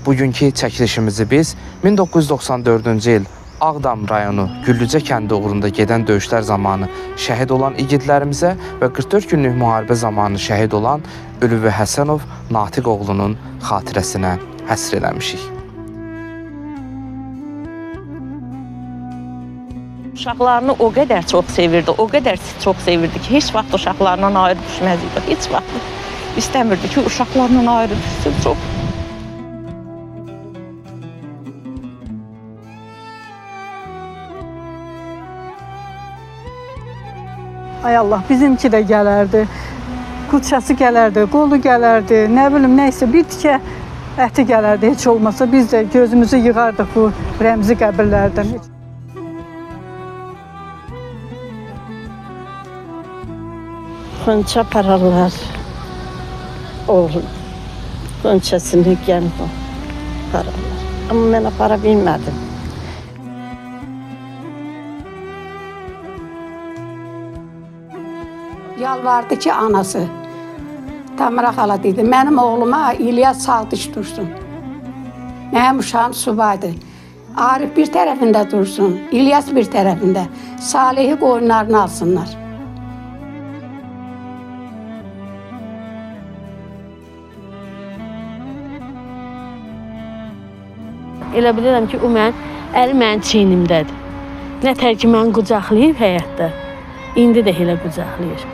Bugünkü çəkilişimizi biz 1994-cü il Ağdam rayonu Güllücə kəndi uğrunda gedən döyüşlər zamanı şəhid olan igidlərimizə və 44 günlük müharibə zamanı şəhid olan Ülvi Həsənov Natiq oğlunun xatirəsinə həsr eləmişik. Uşaqlarını o qədər çox sevirdi, o qədər çox sevirdi ki, heç vaxt uşaqlarından ayrı düşməz idi. Heç vaxt istəmirdi ki, uşaqlarından ayrı düşsün çox. Ay Allah, bizimki də gələrdi, qılçası gələrdi, qolu gələrdi, nə bilim, nəysə bir tikə əti gələrdi, heç olmasa biz də gözümüzü yığardıq bu rəmzi qəbirlərdən. Xönçə apararlar, oğlum, xönçəsini gəlib apararlar. Amma mən apara bilmədim. Yalvardı ki, anası, Tamara xala dedi, mənim oğluma İlyas sağ diş dursun. Mənim uşağım subaydı. Arif bir tərəfində dursun, İlyas bir tərəfində. Salihi qoyunlarını alsınlar. Elə bilirəm ki, o əli mənim çiynimdədir. Nətər ki, mən qucaqlayıb həyatda, indi də elə qucaqlayır.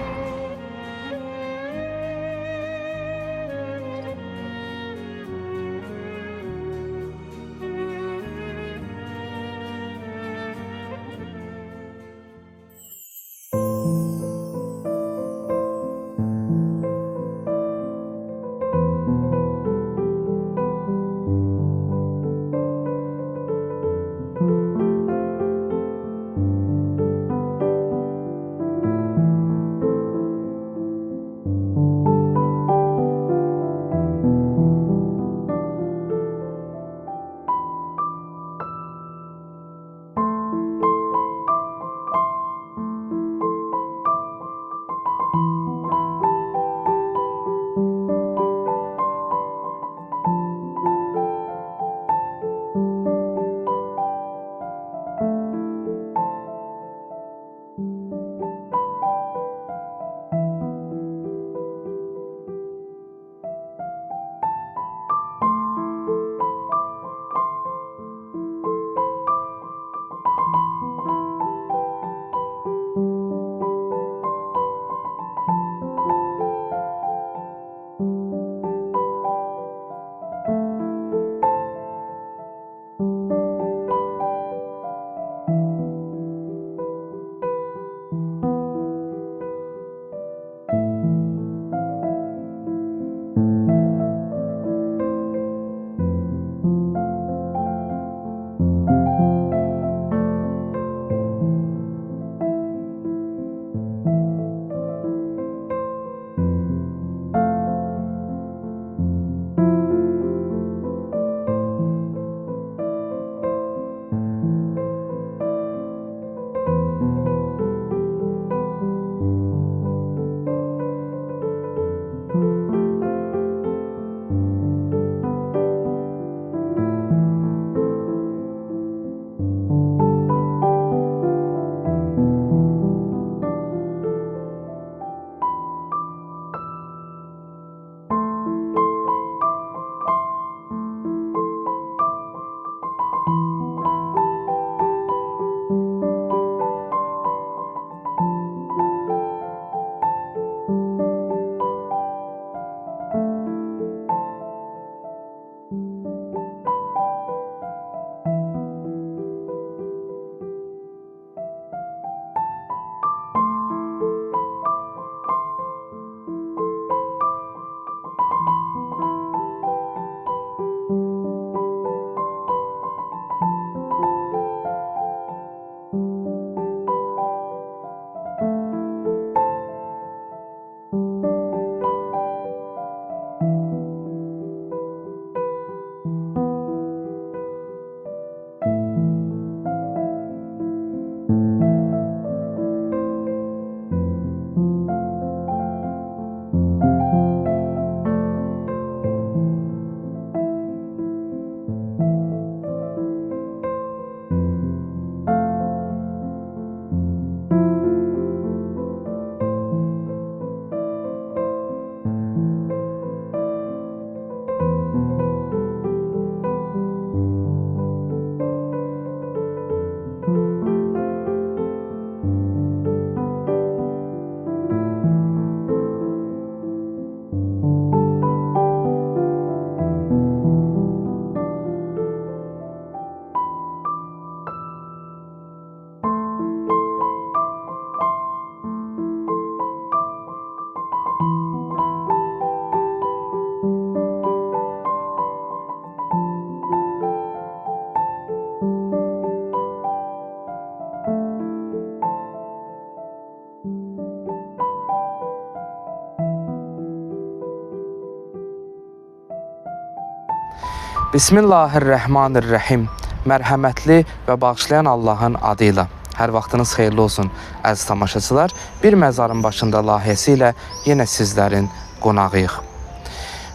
Bismillahirrahmanirrahim. Mərhəmətli və bağışlayan Allahın adıyla. Hər vaxtınız xeyirli olsun əziz tamaşaçılar. Bir məzarın başında layihəsi ilə yenə sizlərin qonağıyıq.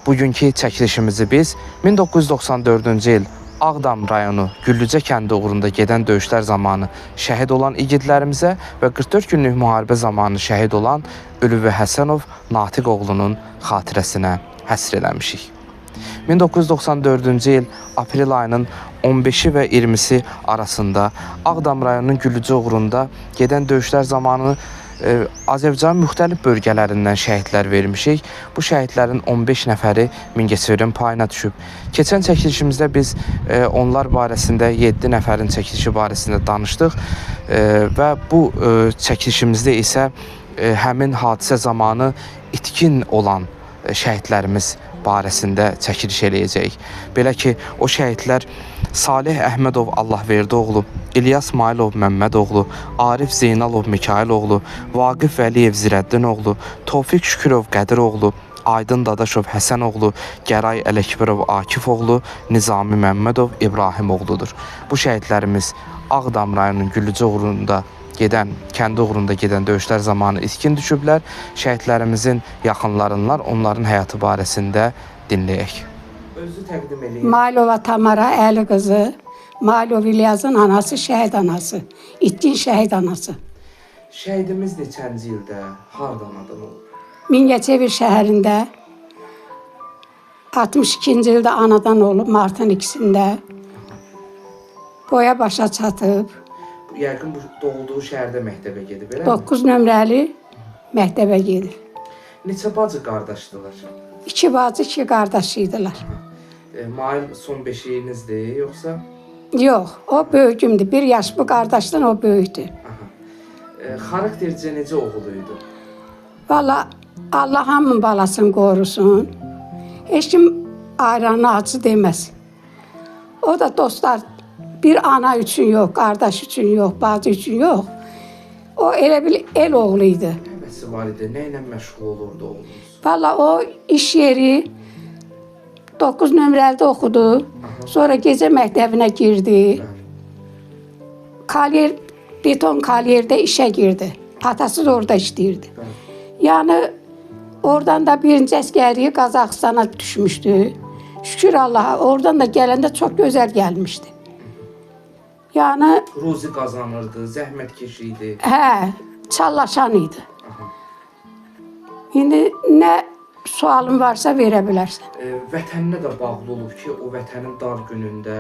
Bugünkü çəkilişimizi biz 1994-cü il Ağdam rayonu Güllücə kəndi uğrunda gedən döyüşlər zamanı şəhid olan igidlərimizə və 44 günlük müharibə zamanı şəhid olan Ülvi Həsənov Natiq oğlunun xatirəsinə həsr eləmişik. 1994-cü il aprel ayının 15-i və 20-si arasında Ağdam rayonunun Güllücə uğrunda gedən döyüşlər zamanı Azərbaycanın müxtəlif bölgələrindən şəhidlər vermişik. Bu şəhidlərin 15 nəfəri Mingəçevirin payına düşüb. Keçən çəkilişimizdə biz onlar barəsində 7 nəfərin çəkilişi barəsində danışdıq və bu çəkilişimizdə isə həmin hadisə zamanı itkin olan şəhidlərimiz barəsində çəkiliş eləyəcəyik. Belə ki, o şəhidlər Salih Əhmədov Allahverdoğlu, İlyas Mailov Məmmədoğlu, Arif Zeynalov Mikailoğlu, Vaqif Vəliyev Zirəddinoğlu, Tofiq Şükürov Qədiroğlu, Aydın Dadaşov Həsənoğlu, Gəray Ələkbirov Akifoğlu, Nizami Məmmədov İbrahimoğludur. Bu şəhidlərimiz Ağdam rayonunun Güllücə uğrunda kəndi uğrunda gedən döyüşlər zamanı itkin düşüblər. Şəhidlərimizin yaxınlarından onların həyatı barəsində dinləyək. Özü təqdim edin. Mailova Tamara Əli qızı, Mailov İlyasın anası, şəhid anası, itkin şəhid anası. Şəhidimiz neçənci ildə, hardan adam olur? Mingəçevir şəhərində 62-ci ildə anadan olub, martın 2-sində. Boya başa çatıb. Yəqin bu doğulduğu şəhərdə məktəbə gedib, eləmi? 9 nömrəli məktəbə gedir. Neçə bacı qardaşdılar? 2 bacı, 2 qardaş idilər. Mail son beşiyinizdir, yoxsa? Yox, o böyükümdür. 1 yaş bu qardaşdan o böyükdür. Xaraktercə necə oğlu idi? Valla Allah hamının balasını qorusun. Heç kim ayranı acı deməz. O da dostlar, bir ana üçün yox, qardaş üçün yox, bacı üçün yox. O elə bil el oğlu idi. Nəvəsi var idi, nə ilə məşğul olurdu oğlunuz? Valla o iş yeri 9 nömrəlidə oxudu. Sonra gecə məktəbinə girdi. Kalyer, beton kalyerdə işə girdi. Atası da orada işləyirdi. Yəni oradan da birinci əskəri Qazaxıstana düşmüşdü. Şükür Allaha, oradan da gələndə çox gözəl gəlmişdi. Yəni Ruzi qazanırdı, zəhmətkeş idi. hə, çallaşan idi. İndi nə sualın varsa verə bilərsən. Vətəninə də bağlı olub ki, o vətənin dar günündə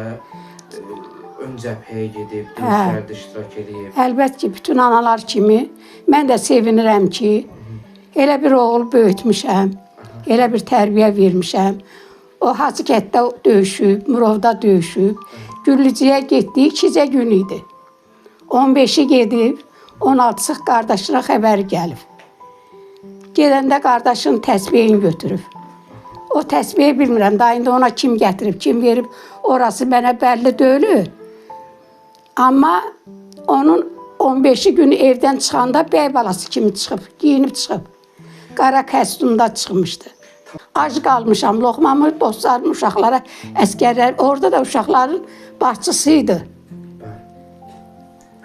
ön cəbhəyə gedib, döyüşlərdə iştirak edib. Əlbət ki, bütün analar kimi mən də sevinirəm ki, elə bir oğul böyütmüşəm, elə bir tərbiyə vermişəm. O Hacıkətdə döyüşüb, Murovda döyüşüb. Güllücəyə getdi, 2-cə gün idi. 15-i gedib, 16-sı qardaşına xəbəri gəlib. Gedəndə qardaşın təsbihini götürüb. O təsbihi bilmirəm, da indi ona kim gətirib, kim verib, orası mənə bəlli deyil. Amma onun 15-i günü evdən çıxanda bəy balası kimi çıxıb, giyinib çıxıb. Qara kəstumda çıxmışdı. Ac qalmışam, loxmamı dostlarım, uşaqlara, əskərlər, orada da uşaqların başçısıydı.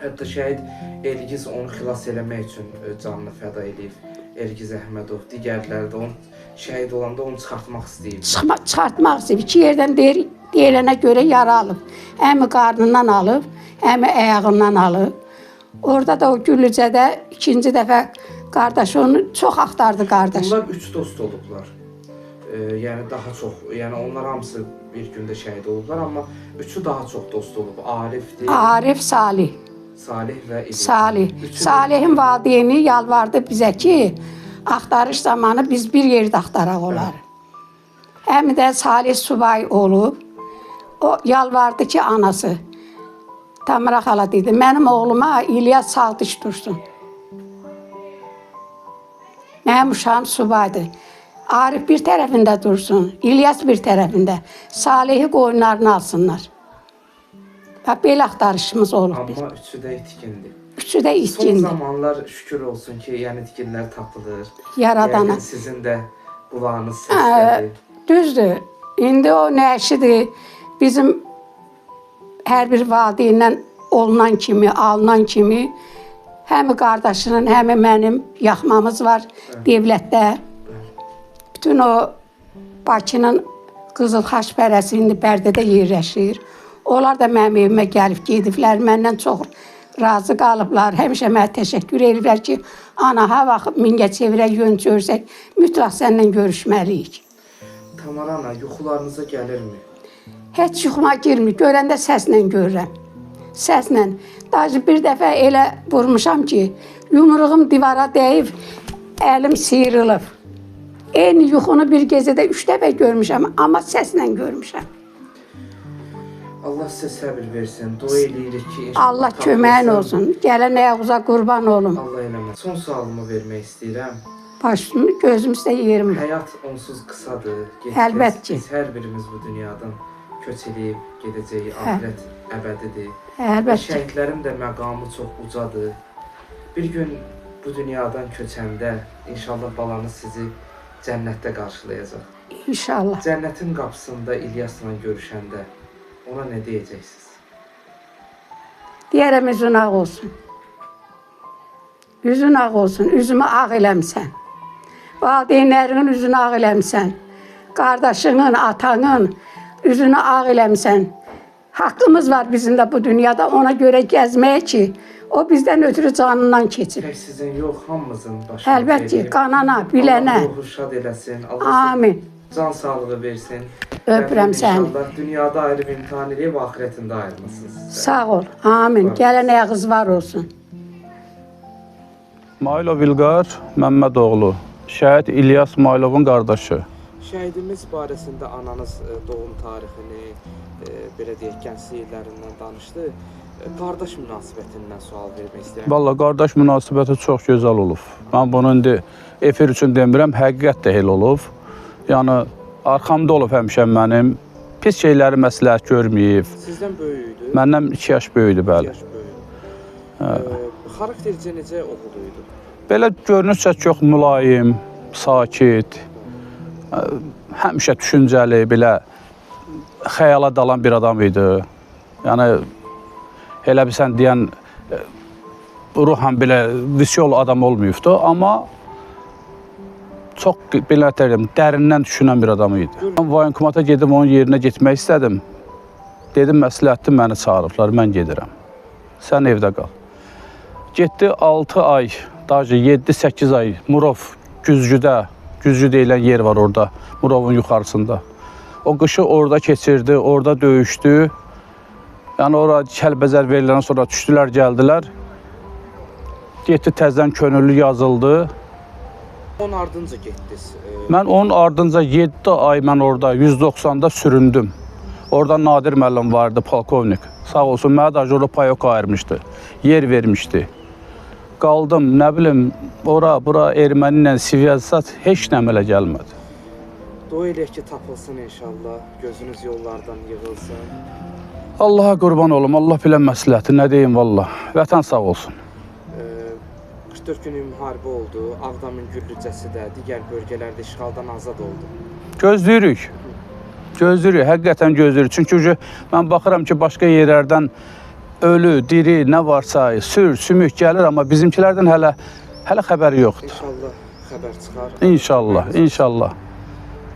Hətta şəhid Elgiz onu xilas eləmək üçün canını fəda edib. Elgiz Əhmədov, digərləri də onun şəhid olanda onu çıxartmaq istəyib. Çıxartmaq istəyib. 2 yerdən deyilənə görə yara alıb. Həmi qarnından alıb, həmi ayağından alıb. Orada da o Güllücədə 2-ci dəfə qardaş onu çox axtardı qardaş. Onlar 3 dost olublar. Yəni daha çox, yəni onlar hamısı bir gündə şəhid olublar, amma üçü daha çox dost olub. Arifdir. Arif, Salih. Salih və İlyas. Salih. Salihin valideyni yalvardı bizə ki, axtarış zamanı biz bir yerdə axtaraq onları. Həm də Salih subay olub. O yalvardı ki, anası. Tamara xala dedi, mənim oğluma İlyas sağ diş dursun. Mənim uşağım subaydır. Arif bir tərəfində dursun, İlyas bir tərəfində. Salihi qoyunlarını alsınlar. Bax, belə axtarışımız olub. Amma üçü də itkindir. Üçü də Son itkindir. zamanlar şükür olsun ki, yəni itkinlər tapılır. Yaradana. Yəni sizin də qulağınız səslədir. Düzdür. İndi o nəşidir. bizim hər bir valideynlə olunan kimi, alınan kimi həm qardaşının, həm mənim yaxmamız var Devlətdə. Bütün o Bakının Qızıl Xaç pərəsi indi Bərdədə yerləşir. Onlar da mənim evimə gəlib gediblər, məndən çox razı qalıblar. Həmişə mənə təşəkkür edirlər ki, ana, ha vaxt Mingəçevirə yön görsək, mütləq səninlə görüşməliyik. Tamara ana, yuxularınıza gəlirmi? Heç yuxuma girmir, görəndə səslə görürəm. Səslə. Daha bir dəfə elə vurmuşam ki, yumruğum divara dəyib, əlim sıyrılıb. Eyni yuxunu bir gecədə 3 dəfə görmüşəm, amma səslə görmüşəm. Allah sizə səbir versin, dua eləyirik ki... Allah köməyin olsun, gələn ayağıza qurban olun. Allah eləmə. Son sualımı vermək istəyirəm. Başımı, gözümüzdə yerim. Həyat onsuz qısadır. Əlbət ki. Biz hər birimiz bu dünyadan köç edib gedəcəyik, ahirət əbədidir. Əlbət ki. Şəhidlərin də məqamı çox ucadır. Bir gün bu dünyadan köçəndə inşallah balanız sizi cənnətdə qarşılayacaq. İnşallah. Cənnətin qapısında İlyasla görüşəndə ona nə deyəcəksiniz? Deyərəm üzün ağ olsun. Üzün ağ olsun, üzümü ağ eləmsən. Valideynlərinin üzünü ağ eləmsən. Qardaşının, atanın üzünü ağ eləmsən. Haqqımız var bizim də bu dünyada ona görə gəzməyə ki, o bizdən ötürü canından keçir. Tək sizin yox, hamımızın başına Əlbət ki, qanana, bilənə. Allah ruhu şad eləsin. Allah Amin. can sağlığı versin. Öpürəm səni. İnşallah dünyada ayrı bir imtihan edib, ahirətində ayrılmasınız. Sağ ol. Amin. Gələn ayağınız var olsun. Mailov İlqar Məmmədoğlu, şəhid İlyas Mailovun qardaşı. Şəhidimiz barəsində ananız doğum tarixini, belə deyək, gənclik illərindən danışdı. Qardaş münasibətindən sual vermək istəyirəm. Valla qardaş münasibəti çox gözəl olub. Mən bunu indi efir üçün demirəm, həqiqət də elə olub. Yəni, arxamda olub həmişə mənim. Pis şeyləri məsləhət görməyib. Sizdən böyük idi? Məndən 2 yaş böyüdü, bəli. 2 yaş böyük. Xaraktercə necə oğlu idi? Belə görünüşcə çox mülayim, sakit, həmişə düşüncəli, belə xəyala dalan bir adam idi. Yəni, elə bir sən deyən, ruhan belə visyol adam olmayıbdı, amma çox belə deyirəm, dərindən düşünən bir adam idi. Mən voyinkomata gedib onun yerinə getmək istədim. Dedim, məsləhətli məni çağırıblar, mən gedirəm. Sən evdə qal. Getdi 6 ay, daha 7-8 ay Murov Güzgüdə, Güzgü deyilən yer var orada, Murovun yuxarısında. O qışı orada keçirdi, orada döyüşdü. Yəni, ora Kəlbəzər veriləndən sonra düşdülər, gəldilər. Getdi, təzdən könüllü yazıldı. Onun ardınca getdiniz. Mən onun ardınca 7 ay mən orada 190-da süründüm. Orada Nadir müəllim vardı, polkovnik. Sağ olsun, mənə də orada payok ayırmışdı, yer vermişdi. Qaldım, nə bilim, bura erməni ilə sivyazsat heç nə əmələ gəlmədi. Dua eləyək ki, tapılsın inşallah, gözünüz yollardan yığılsın. Allaha qurban olum, Allah bilən məsləhəti, nə deyim valla, vətən sağ olsun. 44 günlük müharibə oldu, Ağdamın Güllücəsi də, digər bölgələrdə işğaldan azad oldu. Gözləyirik, həqiqətən gözləyirik. Çünki mən baxıram ki, başqa yerlərdən ölü, diri, nə varsa, sümük gəlir, amma bizimkilərdən hələ xəbəri yoxdur. İnşallah xəbər çıxar. İnşallah.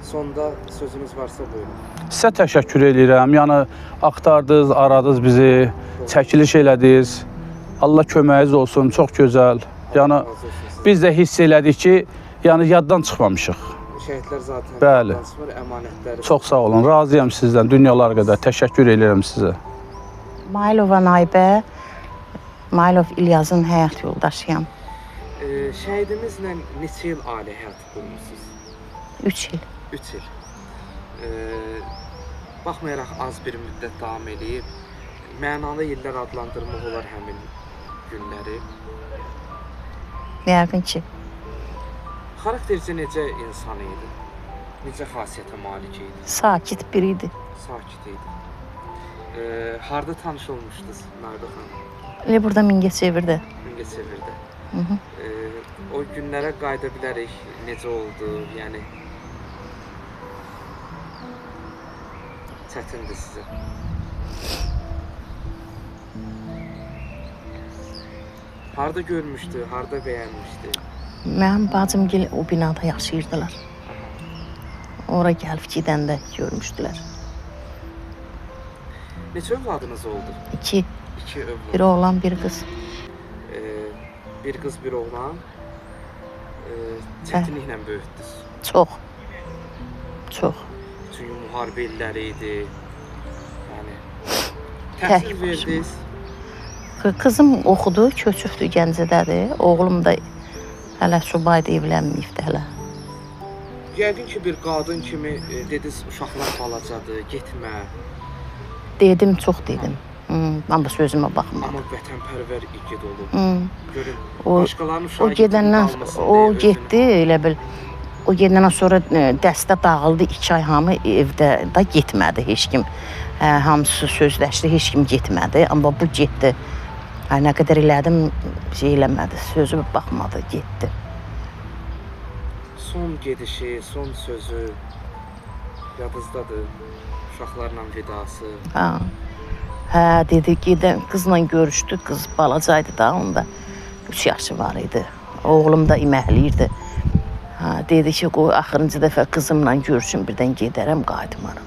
Sonda sözünüz varsa buyurun. Sizə təşəkkür edirəm. Yəni, axtardınız, aradınız bizi, çəkiliş elədiniz. Allah köməyiniz olsun, çox gözəl. Yəni, biz də hiss elədik ki, yəni yaddan çıxmamışıq. Şəhidlər zaten Bəli. əmanətləri. Çox sağ olun, razıyam sizdən, dünyalar qədər. Təşəkkür edirəm sizə. Mailova Naibə, Mailov İlyasın həyat yoldaşıyam. Şəhidimizlə neçə il ailə həyatı qurmuşsunuz? 3 il. 3 il. Baxmayaraq az bir müddət davam edib, mənalı illər adlandırmaq olar həmin günləri. Yəqin ki. Xaraktercə necə insan idi? Necə xasiyyətə malik idi? Sakit biri idi. Sakit idi. Harda tanış olmuşdunuz Naibə xanım? Elə burada Mingəçevirdə. Mingəçevirdə. O günlərə qayıda bilərik. Necə oldu? Yəni Çətindir sizə. Harda görmüşdü, harda bəyənmişdi? Mənim bacım gil o binada yaşayırdılar. Ora gəlib gedəndə görmüşdülər. Neçə övladınız oldu? 2, İki övlad. bir oğlan, bir qız. Bir qız, bir oğlan. Çətinliklə böyütdünüz. Çox. Çox. Çünki müharibə illəri idi. Yəni Tək təhsil verdiniz. Qızım oxudu, köçübdür, Gəncədədir. Oğlum da hələ subaydı, evlənməyibdi hələ. Yəqin ki, bir qadın kimi dediniz, uşaqlar balacadır, getmə. Dedim, çox dedim. Amma sözümə baxmadı. Amma vətənpərvər igid olub. Görün, O, başqalarının o uşağı gedəndən qalmasın o deyə özünü- getdi, elə bil. O gedəndən sonra dəstə dağıldı, 2 ay hamı evdə də getmədi heç kim. Hamısı sözləşdi, heç kim getmədi, amma bu getdi. Nə qədər elədim, şey eləmədi, sözümə baxmadı, getdi. Son gedişi, son sözü yadınızdadır. Uşaqlarla vidası. Hə, dedi gedən qızla görüşdü, qız balacaydı da, onda 3 yaşı var idi. Oğlum da iməhliyirdi. Dedi ki, qoy axırıncı dəfə qızımla görüşüm, birdən gedərəm, qayıtmaram.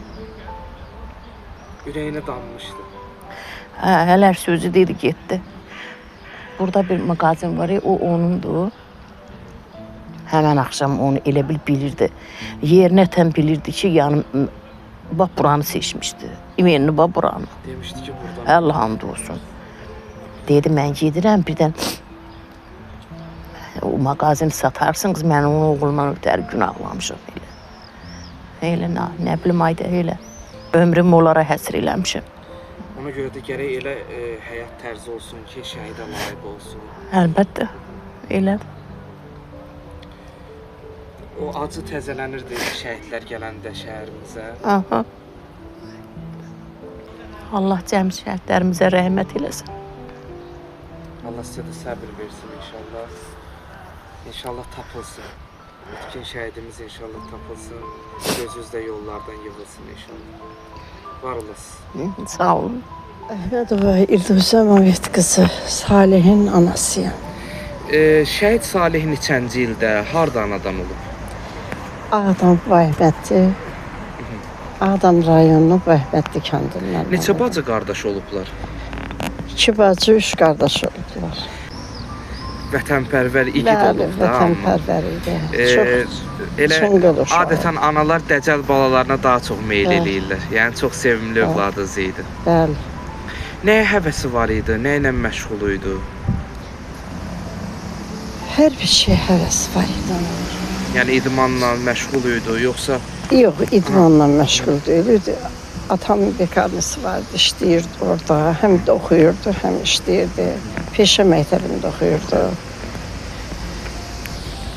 Ürəyinə dammışdı. Hələr sözü dedi, getdi. Burada bir mağazin var, o onundur. Həmən axşam onu elə bilirdi. Yerinə təm bilirdi ki, yəni buranı seçmişdi. İmenini buranı. Demişdi ki, buradan. Allah hamd olsun. Dedi, mən gedirəm, birdən o mağazini satarsınız, mən onun oğlundan ötəri günahlanmışam elə. Elə, nə bilim, ayda elə. Ömrüm onlara həsr eləmişəm. Ona görə də gərək elə həyat tərzi olsun ki, şəhidə layiq olsun. Əlbəttə, elədir. O acı təzələnirdi şəhidlər gələndə şəhərimizə. Aha. Allah cəmi şəhidlərimizə rəhmət eləsin. Allah sizə də səbir versin inşallah. İnşallah tapılsın. Bütün şəhidimiz inşallah tapılsın. Gözünüz də yollardan yığılsın inşallah. Var olasın. Sağ olun. Əhmədova İldizə Mavet qızı, Salihin anasıyam. Şəhid Salih neçənci ildə, harda anadan olub? Ağdam Vəhbətli, Ağdam rayonunun Vəhbətli kəndindən. Neçə bacı qardaş olublar? 2 bacı, 3 qardaş olublar. Vətənpərvər igid Bəli, olub da. vətənpərvər idi. Çox Elə çınqıl uşağı. adətən analar dəcəl balalarına daha çox meyl Bəli. eləyirlər. Yəni çox sevimli övladınız idi. Bəli. Nəyə həvəsi var idi? Nə ilə məşğul idi? Hər bir şey həvəsi var idi onun. Yəni idmanla məşğul idi, yoxsa Yox, idmanla məşğul deyildi. Atamın bekarnısı vardı, işləyirdi orada. Həm də oxuyurdu, həm işləyirdi. Peşə məktəbində oxuyurdu.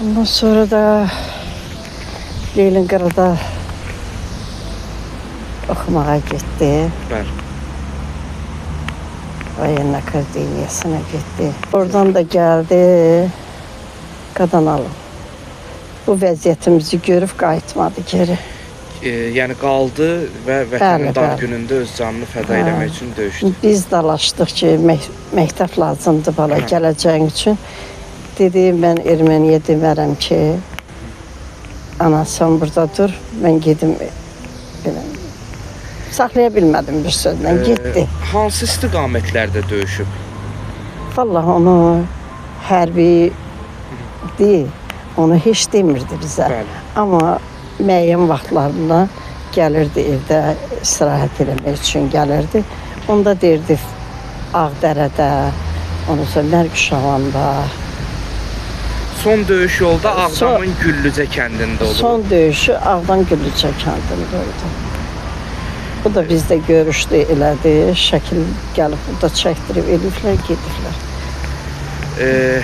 Ondan sonra da Leninqradda oxumağa getdi. bəli. Voyen Akademiyasına getdi. Oradan da gəldi Qadanalı. Bu vəziyyətimizi görüb qayıtmadı geri. Yəni qaldı və vətənin Bəli, dağ bəli. günündə öz canını fəda eləmək üçün döyüşdü. Biz dalaşdıq ki, məktəb lazımdır bala gələcəyin üçün. Dedi, mən Erməniyə demərəm ki, ana sən burada dur, mən gedim. Biləm. Saxlaya bilmədim bir sözlə, getdi. Hansı istiqamətlərdə döyüşüb? Vallahi onu hərbi deyil, onu heç demirdi bizə. Bəli. Amma müəyyən vaxtlarında gəlirdi evdə istirahət eləmək üçün gəlirdi. Onda deyirdi Ağdərədə, ondan sonra Nərgüşavanda. Son döyüş yolda Ağdamın Güllücə kəndində olub. Son döyüşü Ağdan Güllücə kəndində oldu. Bu da bizdə görüşdü, elədi, şəkil gəlib burada çəkdirib eliflər, gediblər.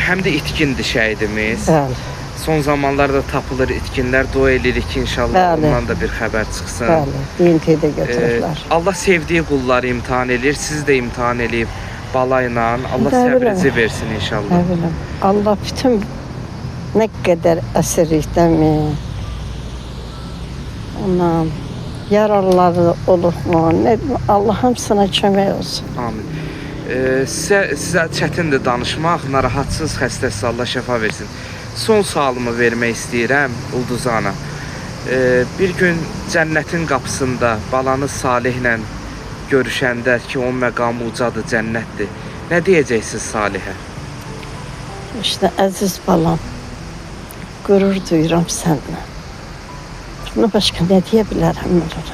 Həm də itkindir şəhidimiz. Bəli, Son zamanlarda tapılır itkinlər, dua edirik ki, inşallah Bəli. ondan da bir xəbər çıxsın. bəli, DNT-də götürüblər. Allah sevdiyi qulları imtahan eləyir, siz də imtahan eləyib bala ilə. Allah Nə səbrinizi biləm. versin inşallah. Nə bilim, Allah bütün nə qədər əsirlikdənmi, ondan yaralıları olubmu? Nə Allah hamısına kömək olsun. Amin. Sizə çətindir danışmaq, narahatsız, xəstəsiz, Allah şəfa versin. Son sualımı vermək istəyirəm Ulduzana. Bir gün cənnətin qapısında balanız Salihlə görüşəndə ki, onun məqamı ucadır, cənnətdir. Nə deyəcəksiniz Salihə? İşte əziz balam, qürur duyuram səninlə. Bundan başqa nə deyə bilərəm mən?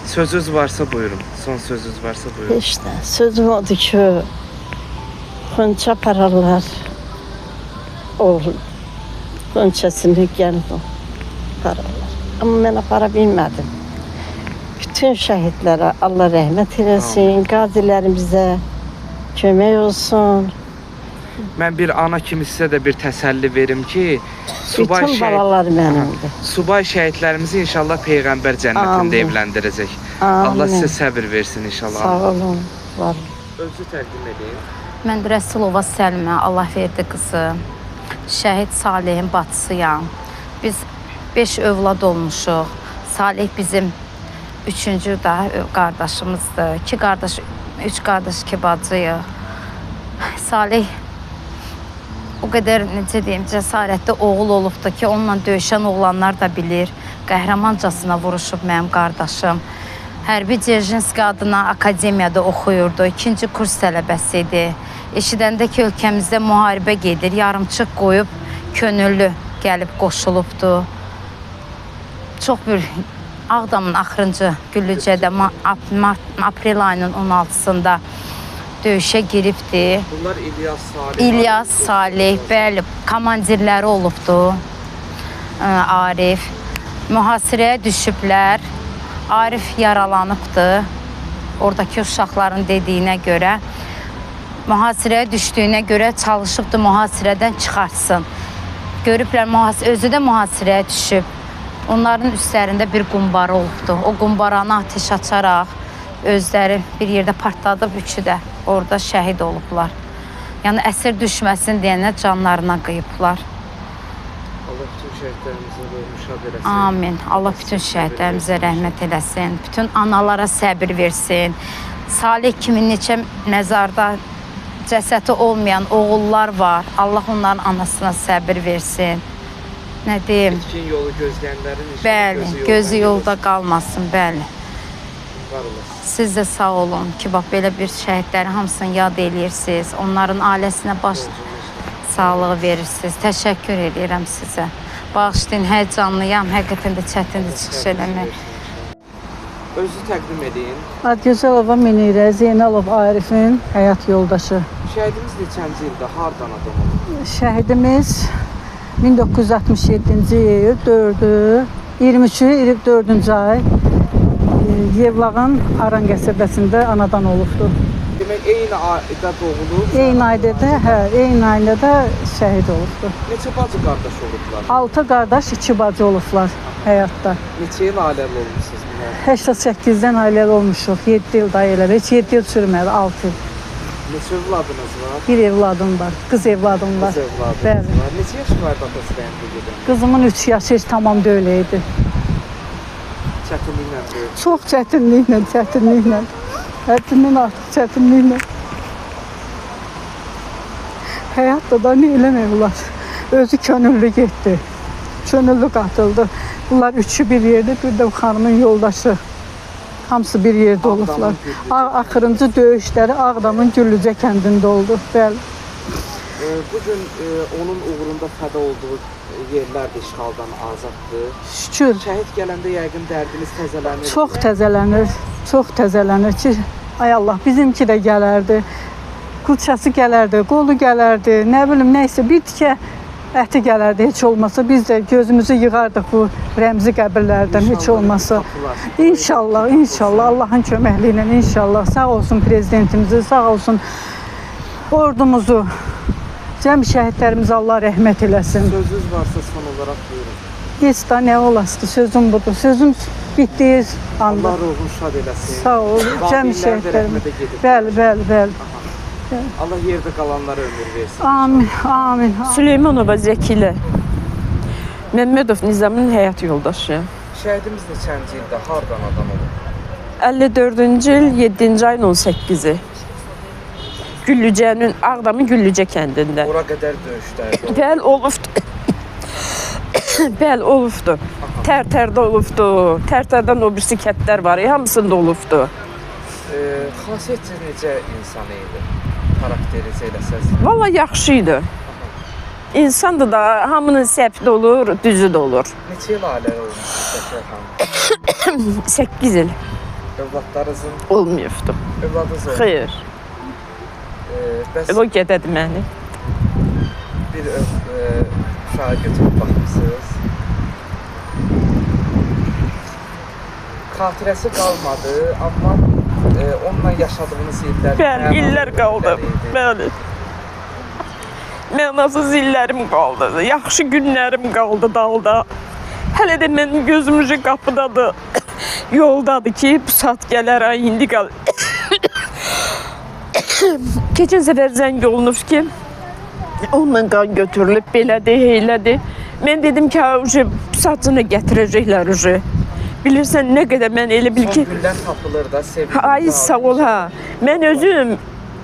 Sözünüz varsa buyurun. Son sözünüz varsa buyurun. İşte sözüm odur ki, xonça paralar oğlum, xonçasını gəlib o paralar. Amma mən apara bilmədim. Bütün şəhidlərə Allah rəhmət eləsin, qazilərimizə kömək olsun. Mən bir ana kimi sizə də bir təsəlli verim ki, Bütün balalar mənimdir. subay şəhidlərimizi inşallah Peyğəmbər cənnətində Amin. evləndirəcək. Amin. Allah sizə səbir versin inşallah. Sağ olun, var olun. Özü təqdim edin. Mən Rəsulova Səlmə, Allah verdi qızı. Şəhid Salihin bacısıyam. Biz 5 övlad olmuşuq. Salih bizim 3-cü da qardaşımızdır. 2 qardaş, 3 qardaş, 2 bacıyıq. Salih o qədər, necə deyim, cəsarətli oğul olubdur ki, onunla döyüşən oğlanlar da bilir. Qəhrəmancasına vuruşub mənim qardaşım. Hərbi Dzerzhinski adına akademiyada oxuyurdu. 2-ci kurs tələbəsi idi. Eşidəndə ki, ölkəmizdə müharibə gedir, yarımçıq qoyub, könüllü gəlib qoşulubdu. Çox bir Ağdamın axırıncı Güllücədə aprel ayının 16-sında döyüşə giribdi. Bunlar İlyas Salih. İlyas Salih, bəli, komandirləri olubdu. Arif. Mühasirəyə düşüblər. Arif yaralanıbdı. Oradakı uşaqların dediyinə görə. Mühasirəyə düşdüyünə görə çalışıbdı mühasirədən çıxartsın. Görüblər, özü də mühasirəyə düşüb. Onların üstlərində bir qumbara olubdu. O qumbaranı ateş açaraq özləri bir yerdə partladıb, üçü də orada şəhid olublar. Yəni əsir düşməsin deyənə canlarına qıyıblar. Allah bütün şəhidlərimizə rəhmət eləsin. Amin. Allah bütün şəhidlərimizə rəhmət eləsin. Bütün analara səbir versin. Salih kimi neçə məzarda cəsəti olmayan oğullar var. Allah onların anasına səbir versin. Nə deyim? İlkin yolu gözləyənlərin Bəli, gözü yolda qalmasın, bəli. Var olasın. Siz də sağ olun ki, bax belə bir şəhidləri hamısını yad eləyirsiniz. Onların ailəsinə baş sağlığı verirsiniz. Təşəkkür edirəm sizə. Bağışlayın, həyəcanlıyam. Həqiqətən də çətindir çıxış eləmək. Özü təqdim edin. Adgözəlova Münirə Zeynalov Arifin həyat yoldaşı. Şəhidimiz neçənci ildə hardan adam olub? Şəhidimiz 1967-ci il 23-24-cü ay Yevlağın Aran qəsəbəsində anadan olubdur. Demək, eyni ayda doğulub? Eyni ayda da, eyni ayda da şəhid olubdur. Neçə bacı qardaş olublar? 6 qardaş, 2 bacı olublar həyatda. Neçə il ailəli olmuşsunuz bunlar? 88-dən ailəli olmuşuq, 7 il daha elədi. Heç 7 il sürmədi, 6 il. Neçə evladınız var? Bir evladım var, qız evladım var. Qız evladınız Bəli. var. Neçə yaşı var atası rəhmətə gedən? Qızımın 3 yaşı heç tamam da öyle idi. Çətinliklə böyük. Çox çətinliklə. Həddindən artıq çətinliklə. Həyatda da nə eləmək olar? Özü könüllü getdi. Könüllü qatıldı. Bunlar üçü bir yerdə, bir də xanımın yoldaşı. Hamısı bir yerdə olublar. Axırıncı döyüşləri Ağdamın Güllücə kəndində oldu. Bəli. Bugün onun uğrunda fəda olduğu yerlər də işğaldan azaddır. Şükür. Şəhid gələndə yəqin dərdiniz təzələnir. Çox təzələnir. Çox təzələnir ki, ay Allah, bizimki də gələrdi. Qılçası gələrdi, qolu gələrdi, nə bilim, nəysə bir tikə əti gələrdi, heç olmasa biz də gözümüzü yığardıq bu rəmzi qəbirlərdən, heç olmasa. İnşallah, inşallah, Allahın köməkliyi ilə inşallah. Sağ olsun prezidentimizi, sağ olsun ordumuzu, cəm şəhidlərimizə Allah rəhmət eləsin. Sözünüz varsa son olaraq buyurun. Heç da nə olasdı, sözüm budur. Sözüm bitdiyi anda. Allah ruhunu şad eləsin. Sağ ol, cəm şəhidlərimiz. Bəli. Allah yerdə qalanlara ömür versin. Amin. Süleymanova Zəkilə, Məmmədov Nizamın həyat yoldaşı. Şəhidimiz neçənci ildə hardan adam olub? 54-cü il 7-ci ayın 18-i. Güllücənin, Ağdamın Güllücə kəndində. Ora qədər döyüşlər olub. Bəli, olubdu. Bəli, olubdu. Tərtərdə olubdu. Tərtərdən o birisi kətlər var, hamısında olubdu. Xasiyyətcə necə insan idi? Xarakterize eləsəz. Valla yaxşı idi. İnsandır da, hamının səhvi də olur, düzü də olur. Neçə il ailə olmuşsunuz xanım? 8 il Övladlarınızın olmayıbdı. övladınız oldu. Xeyr. Bəs O gedədi məni. bir uşağı götürüb baxmışsınız. Xatirəsi qalmadı, amma onunla yaşadığınız illər... Bəli, illər qaldı. Bəli. Mənasız illərim qaldı. Yaxşı günlərim qaldı dalda. Hələ də mənim gözüm qapıdadır. Yoldadır ki, bu saat gələrəm, indi qal. Keçən səfər zəng olunub ki, onunla qan götürülüb, belədir, heylədir. Mən dedim ki, bu saatını gətirəcəklər. Bilirsən, nə qədər mən elə bil ki... Son güllər tapılır da, sevindim. Ay, sağ ol, ha. Mən özüm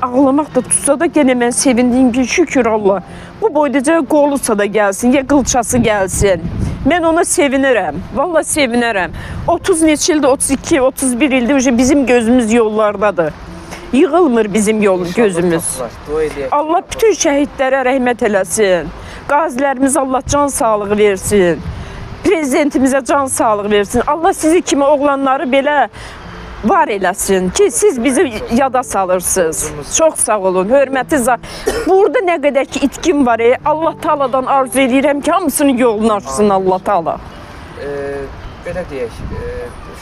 ağlamaq da tutsa da gene mən sevindiyim ki, şükür Allah. Bu boydaca qolusa da gəlsin, ya qılçası gəlsin. Mən ona sevinirəm, valla sevinirəm. 30 neçə ildir, 32, 31 ildir bizim gözümüz yollardadır. Yığılmır bizim gözümüz. Allah bütün şəhidlərə rəhmət eləsin. Qazilərimiz Allah can sağlığı versin. Prezidentimizə can sağlığı versin. Allah sizi kimi oğlanları belə var eləsin ki, siz bizi yada salırsınız. Çox sağ olun, hörməti zat. Burada nə qədər ki itkim var, Allah Taala'dan arzu edirəm ki, hamısının yolunu açsın Allah Taala. Belə deyək,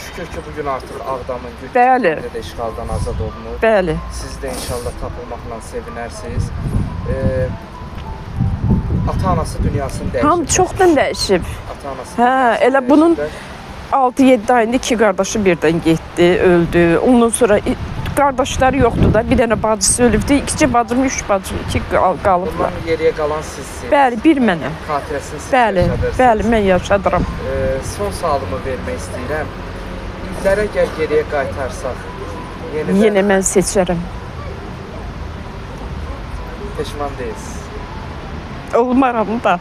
şükür ki, bugün artıq Ağdamın Bəli. Güllücə də işğaldan azad olunur. Bəli. Siz də inşallah tapılmaqla sevinərsiniz. Ata-anası dünyasını dəyişib. Ham çoxdan dəyişib. Ata-anası Hə, elə bunun 6-7 ayında 2 qardaşı birdən getdi, öldü. Ondan sonra qardaşları yoxdur da, bir dənə bacısı ölübdü. 2 bacım, 3 bacım, 2 qalıblar. Bundan geriyə qalan sizsiniz. Bəli, bir mənəm. Xatirəsini siz Bəli, yaşadırsınız. bəli, mən yaşadıram. Son sualımı vermək istəyirəm. İllərə gəl geriyə qaytarsaq, Yenə mən seçərəm. peşman deyilsiniz. Olmaram da.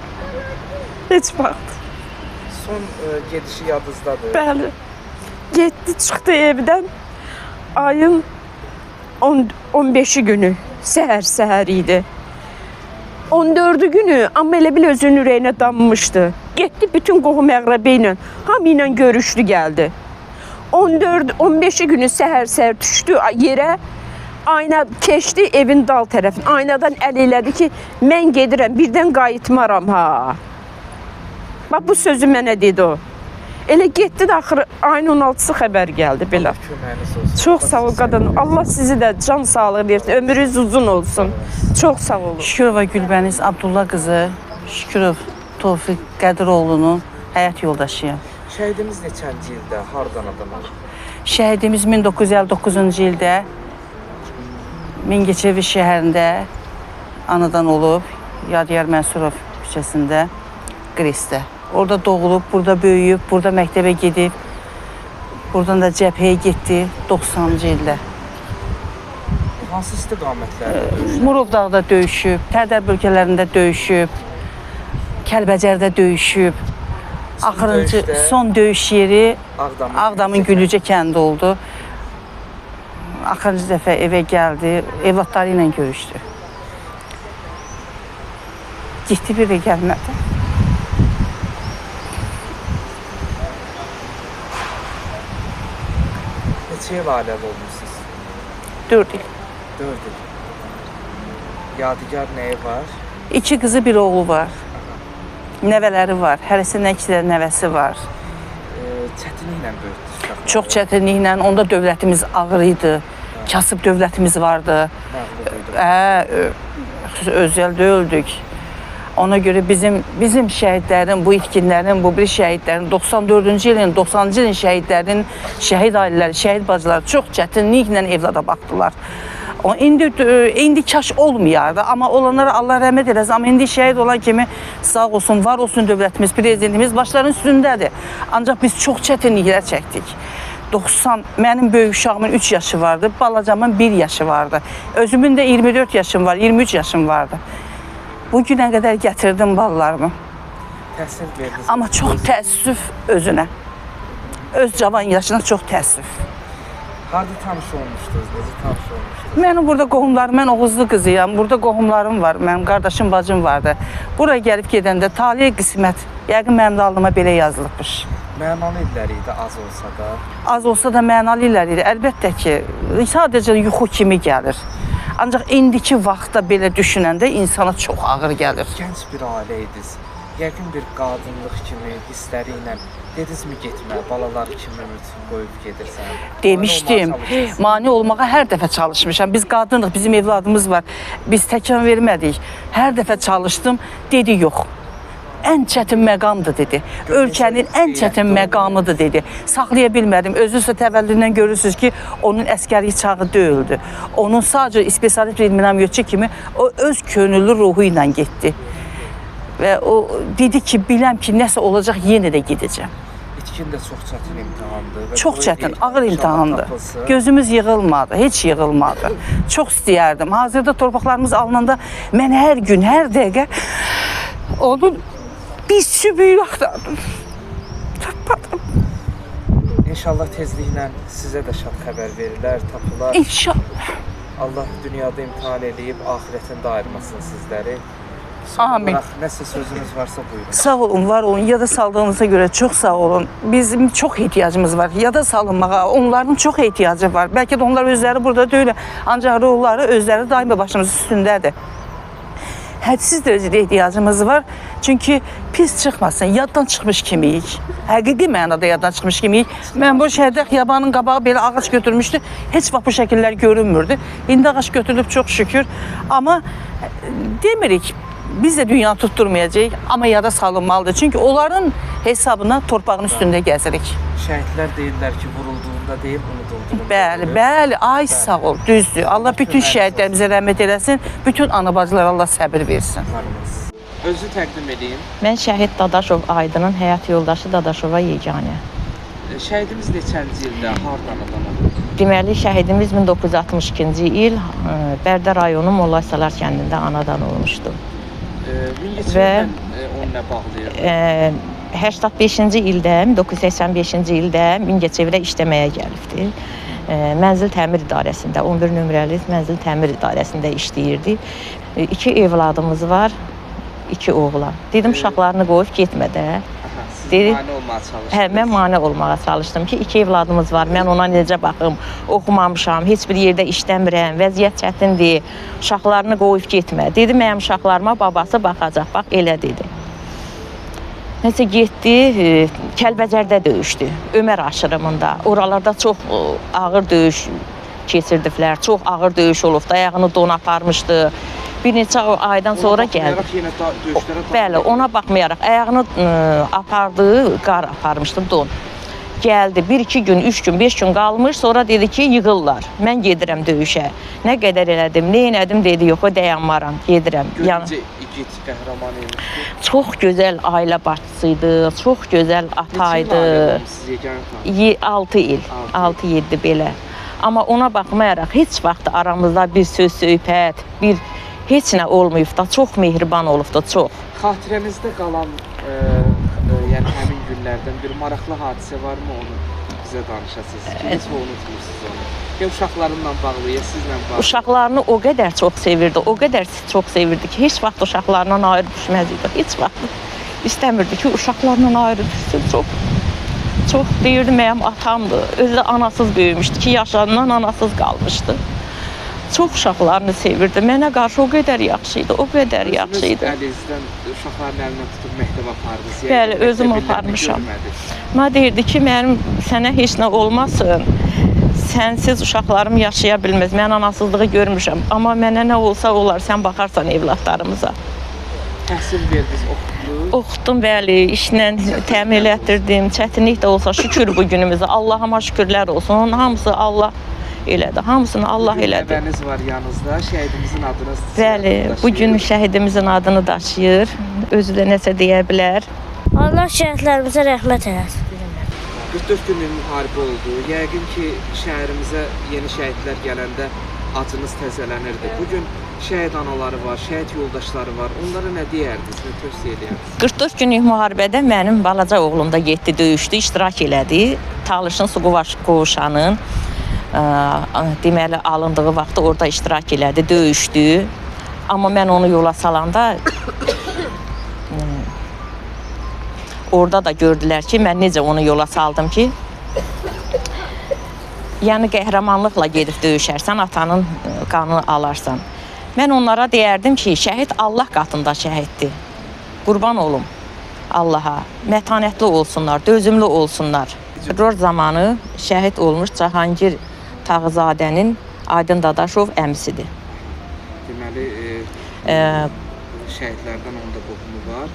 Heç vaxt. Son gedişi yadınızdadır. Bəli. Getdi, çıxdı evdən. Ayın 15-i günü. Səhər idi. 14-ü günü, amma elə bil özünün ürəyinə dammışdı. Getdi bütün qohum əqrəbə ilə, hamı ilə görüşdü, gəldi. 15-i günü səhər düşdü yerə, ayna keçdi evin dal tərəfini. Aynadan əl elədi ki, mən gedirəm, birdən qayıtmaram ha. Bax, bu sözü mənə dedi o. Elə getdi də axırı ayın 16-sı xəbər gəldi belə. Çox sağ ol qadın. Allah sizi də can sağlığı versin. Ömrünüz uzun olsun. Çox sağ olun. Şükürova Gülbəniz Abdullah qızı Şükürov Tofiq Qədiroğlu'nun həyat yoldaşıyam. Şəhidimiz neçənci ildə, hardan adam olub? Şəhidimiz 1959-cu ildə Mingəçevir şəhərində anadan olub, Yadiyar Mənsurov küçəsində, Qresdə. Orada doğulub, burada böyüyüb, burada məktəbə gedib, buradan da cəbhəyə getdi 90-cı ildə. Hansı istiqamətlərdə döyüşlər? Murovdağda döyüşüb, Tərdər bölgələrində döyüşüb, Kəlbəcərdə döyüşüb. Axırıncı son döyüş yeri Ağdamın Güllücə kəndi oldu. Axırıncı dəfə evə gəldi, evlatları ilə görüşdü. Getdi, bir də gəlmədi. Neçə il ailəli olmuşsunuz? 4 il. 4 il. Yadigar nəyi var? 2 qızı, bir oğlu var. Nəvələri var. Hərəsindən 2 də nəvəsi var. Çətinliklə böyütdünüz. Çox çətinliklə. Onda dövlətimiz ağır idi. Kasıb dövlətimiz vardı. Özəldə öldük. Ona görə bizim şəhidlərin, bu itkinlərin, bu bir şəhidlərin, 94-cü ilin, 90-cı ilin şəhidlərinin, şəhid ailələri, şəhid bacıları çox çətinliklə evlada baxdılar. İndi kaş olmayardı, amma olanlara Allah rəhmət eləsin. Amma indi şəhid olan kimi sağ olsun, var olsun dövlətimiz, prezidentimiz başların üstündədir. Ancaq biz çox çətinliklər çəkdik. Mənim böyük uşağımın 3 yaşı vardı, balacamın 1 yaşı vardı. Özümün də 24 yaşım var, 23 yaşım vardı. Bu günə qədər gətirdim balalarımı. Təhsil verdiniz. Amma çox təəssüf özünə. Öz cavan yaşına çox təəssüf. Harda tanış olmuşdunuz? Necə tanış olmuşdunuz? Mənim burada qohumlarım, mən Oğuzlu qızıyam. Burada qohumlarım var, mənim qardaşım, bacım vardı. Buraya gəlib gedəndə talih qismət, yəqin mənim də alnıma belə yazılıbmış. Mənalı illəri idi, az olsa da. Az olsa da mənalı illər idi. Əlbəttə ki, sadəcə yuxu kimi gəlir. Ancaq indiki vaxtda belə düşünəndə insana çox ağır gəlir. Gənc bir ailə idiniz. Yəqin bir qadınlıq kimi hissləri ilə dedinizmi getmə, balaları kimi qoyub gedirsən? Demişdim, mane olmağa hər dəfə çalışmışam. Biz qadınıq, bizim evladımız var. Biz təkan vermədik. Hər dəfə çalışdım, dedi yox. Ən çətin məqamdır dedi. Ölkənin ən çətin məqamıdır dedi. Saxlaya bilmədim. Özünüzsə təvəllüdündən görürsünüz ki, onun əskəri çağı deyildi. Onun sadəcə spesialist bir minamyotçu kimi o öz könüllü ruhu ilə getdi. Və o dedi ki, biləm ki, nəsə olacaq, yenə də gedəcəm. İtkin də çox çətin imtahandır. Çox çətin, ağır imtahandır. Gözümüz yığılmadı, heç yığılmadı. Çox istəyərdim. Hazırda torpaqlarımız alınanda mən hər gün, hər dəqiqə onun bir sübüyü axtardım. Tapmadım. İnşallah tezliklə sizə də şad xəbər verirlər, tapılar. İnşallah. Allah dünyada imtihan eləyib, ahirətində ayırmasın sizləri. Amin. Nəsə sözünüz varsa buyurun. Sağ olun, var olun. Yada saldığınıza görə çox sağ olun. Bizim çox ehtiyacımız var. Yada salınmağa, onların çox ehtiyacı var. Bəlkə də onlar özləri burada deyil. Ancaq ruhları özləri daima başımız üstündədir. Hədsiz dərəcədə ehtiyacımız var. Çünki pis çıxmasın, yaddan çıxmış kimiyik. Həqiqi mənada yaddan çıxmış kimiyik. Mən bu şəhərdə xiyabanın qabağı belə ağac götürmüşdü. Heç vaxt bu şəkillər görünmürdü. İndi ağac götürülüb çox şükür. Amma demirik, biz də dünyanı tutturmayacağıq, amma yada salınmalıdır. Çünki onların hesabına torpağın üstündə gəzirik. Şəhidlər deyirlər ki, vurulduğunda deyil, unudulduğunda. Bəli, bəli, ay sağ ol, düzdür. Allah bütün şəhidlərimizə rəhmət eləsin, bütün ana-bacılara Allah səbir versin. Özü təqdim edeyim. Mən Şəhid Dadaşov Aydının həyat yoldaşı Dadaşova yeganə. Şəhidimiz neçənci ildə, hardan adamı? Deməli, şəhidimiz 1962-ci il Bərdə rayonu Mollasalar kəndində anadan olmuşdu. Mingəçevirdən onu nə bağlayır? 85-ci ildə, 1985-ci ildə Mingəçevirə işləməyə gəlibdi. Mənzil təmir idarəsində, 11 nömrəli mənzil təmir idarəsində işləyirdi. 2 evladımız var, 2 oğlan. Dedim, uşaqlarını qoyub getmə də. Siz mane olmağa çalışdınız? Hə, mən mane olmağa çalışdım ki, 2 evladımız var, mən ona necə baxım, oxumamışam, heç bir yerdə işləmirəm, vəziyyət çətindir, uşaqlarını qoyub getmə. Dedi, mənim uşaqlarıma babası baxacaq, bax, elə dedi. Nəsə getdi, Kəlbəcərdə döyüşdü, Ömər aşırımında. Oralarda çox ağır döyüş keçirdilər, çox ağır döyüş olub, dayağını don aparmışdı. Bir neçə aydan sonra gəldi. Bəli, ona baxmayaraq ayağını apardı, qar aparmışdı don. Gəldi, 1-2 gün, 3 gün, 5 gün qalmış, sonra dedi ki, yığırlar. Mən gedirəm döyüşə. Nə qədər elədim, nə elədim dedi, yox, o dayanmaram, gedirəm. Görüncə igid, qəhrəman imiş. Çox gözəl ailə başçısıydı, çox gözəl ataydı. Neçə il ailə siz yeganə? 6 il, 6-7 belə. Amma ona baxmayaraq heç vaxt aramızda bir söz, söhbət, bir heç nə olmayıb da, çox mehriban olub da, çox. Xatirənizdə qalan, yəni həmin günlərdən bir maraqlı hadisə varmı onu bizə danışasınız ki, heç unutmursunuz onu? Ya uşaqlarınla bağlı, ya sizlə bağlı? Uşaqlarını o qədər çox sevirdi, o qədər çox sevirdi ki, heç vaxt uşaqlarından ayrı düşməz idi, heç vaxt istəmirdi ki, uşaqlarından ayrı düşsün, çox deyirdi, mənim atamdır, özü də anasız böyümüşdü ki, yaşadığından anasız qalmışdı. Çox uşaqlarını sevirdi. Mənə qarşı o qədər yaxşı idi, o qədər yaxşı idi. Özünüz əlinizdən uşaqların əlindən tutub məktəbə apardınız? Bəli, özüm aparmışam. Mənə deyirdi ki, mənim sənə heç nə olmasın, sənsiz uşaqlarım yaşaya bilməz. Mən anasızlığı görmüşəm, amma mənə nə olsa olar, sən baxarsan evladlarımıza. Təhsil verdiniz, oxudunuz? Oxudum, bəli, işlə təmin elətdirdim. Çətinlik də olsa şükür bu günümüzə. Allahıma şükürlər olsun. Onun hamısı Allah elədi. Hamısını Allah elədi. Nəvəniz var yanınızda, şəhidimizin adını Bəli, bu gün şəhidimizin adını daşıyır. Özü də nəsə deyə bilər. Allah şəhidlərimizə rəhmət eləsin. 44 günlük müharibə oldu. Yəqin ki, şəhərimizə yeni şəhidlər gələndə acınız təzələnirdi. Bugün şəhid anaları var, şəhid yoldaşları var. Onlara nə deyərdiniz, nə tövsiyə edərdiniz? 44 günlük müharibədə mənim balaca oğlum da getdi, döyüşdü, iştirak elədi. Talışın su qovuşanın deməli alındığı vaxtda orada iştirak elədi, döyüşdü. Amma mən onu yola salanda orada da gördülər ki, mən necə onu yola saldım ki, yəni qəhrəmanlıqla gedib döyüşərsən, atanın qanını alarsan. Mən onlara deyərdim ki, şəhid Allah qatında şəhiddir. Qurban olum Allaha. Mətanətli olsunlar, dözümlü olsunlar. Terror zamanı şəhid olmuş Cahangir Tağızadənin Aydın Dadaşov əmisidir. Deməli, şəhidlərdən onda qohumu var.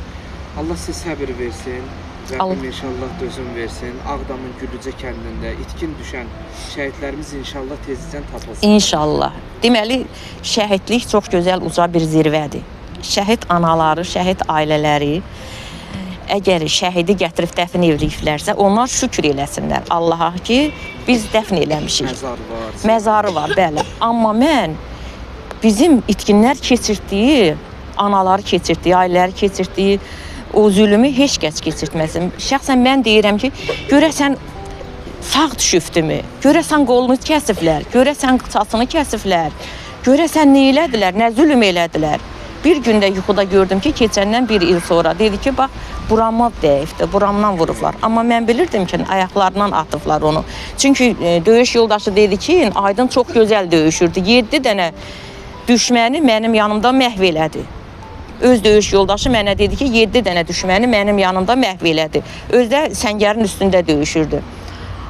Allah sizə səbir versin. Rəbbim inşallah dözüm versin. Ağdamın Güllücə kəndində itkin düşən şəhidlərimiz inşallah tezliklə tapılsın. İnşallah. Deməli, şəhidlik çox gözəl uca bir zirvədir. Şəhid anaları, şəhid ailələri əgər şəhidi gətirib dəfn ediblərsə, onlar şükür eləsinlər Allaha ki, biz dəfn eləmişik. Məzarı var. Məzarı var, bəli. Amma mən bizim itkinlər keçirtdiyi, anaları keçirtdiyi, ailələri keçirtdiyi o zülmü heç kəs keçirtməsin. Şəxsən mən deyirəm ki, görəsən sağ düşübdümü, görəsən qolunu kəsiblər, görəsən qıçasını kəsiblər, görəsən nə elədilər, nə zülm elədilər. Bir gündə yuxuda gördüm ki, keçəndən bir il sonra dedi ki, bax, buramma dəyibdir, buramdan vurublar. Amma mən bilirdim ki, ayaqlarından atıblar onu. Çünki döyüş yoldaşı dedi ki, Aydın çox gözəl döyüşürdü. 7 dənə düşməni mənim yanımda məhv elədi. Öz döyüş yoldaşı mənə dedi ki, 7 dənə düşməni mənim yanımda məhv elədi. Özü də səngərin üstündə döyüşürdü.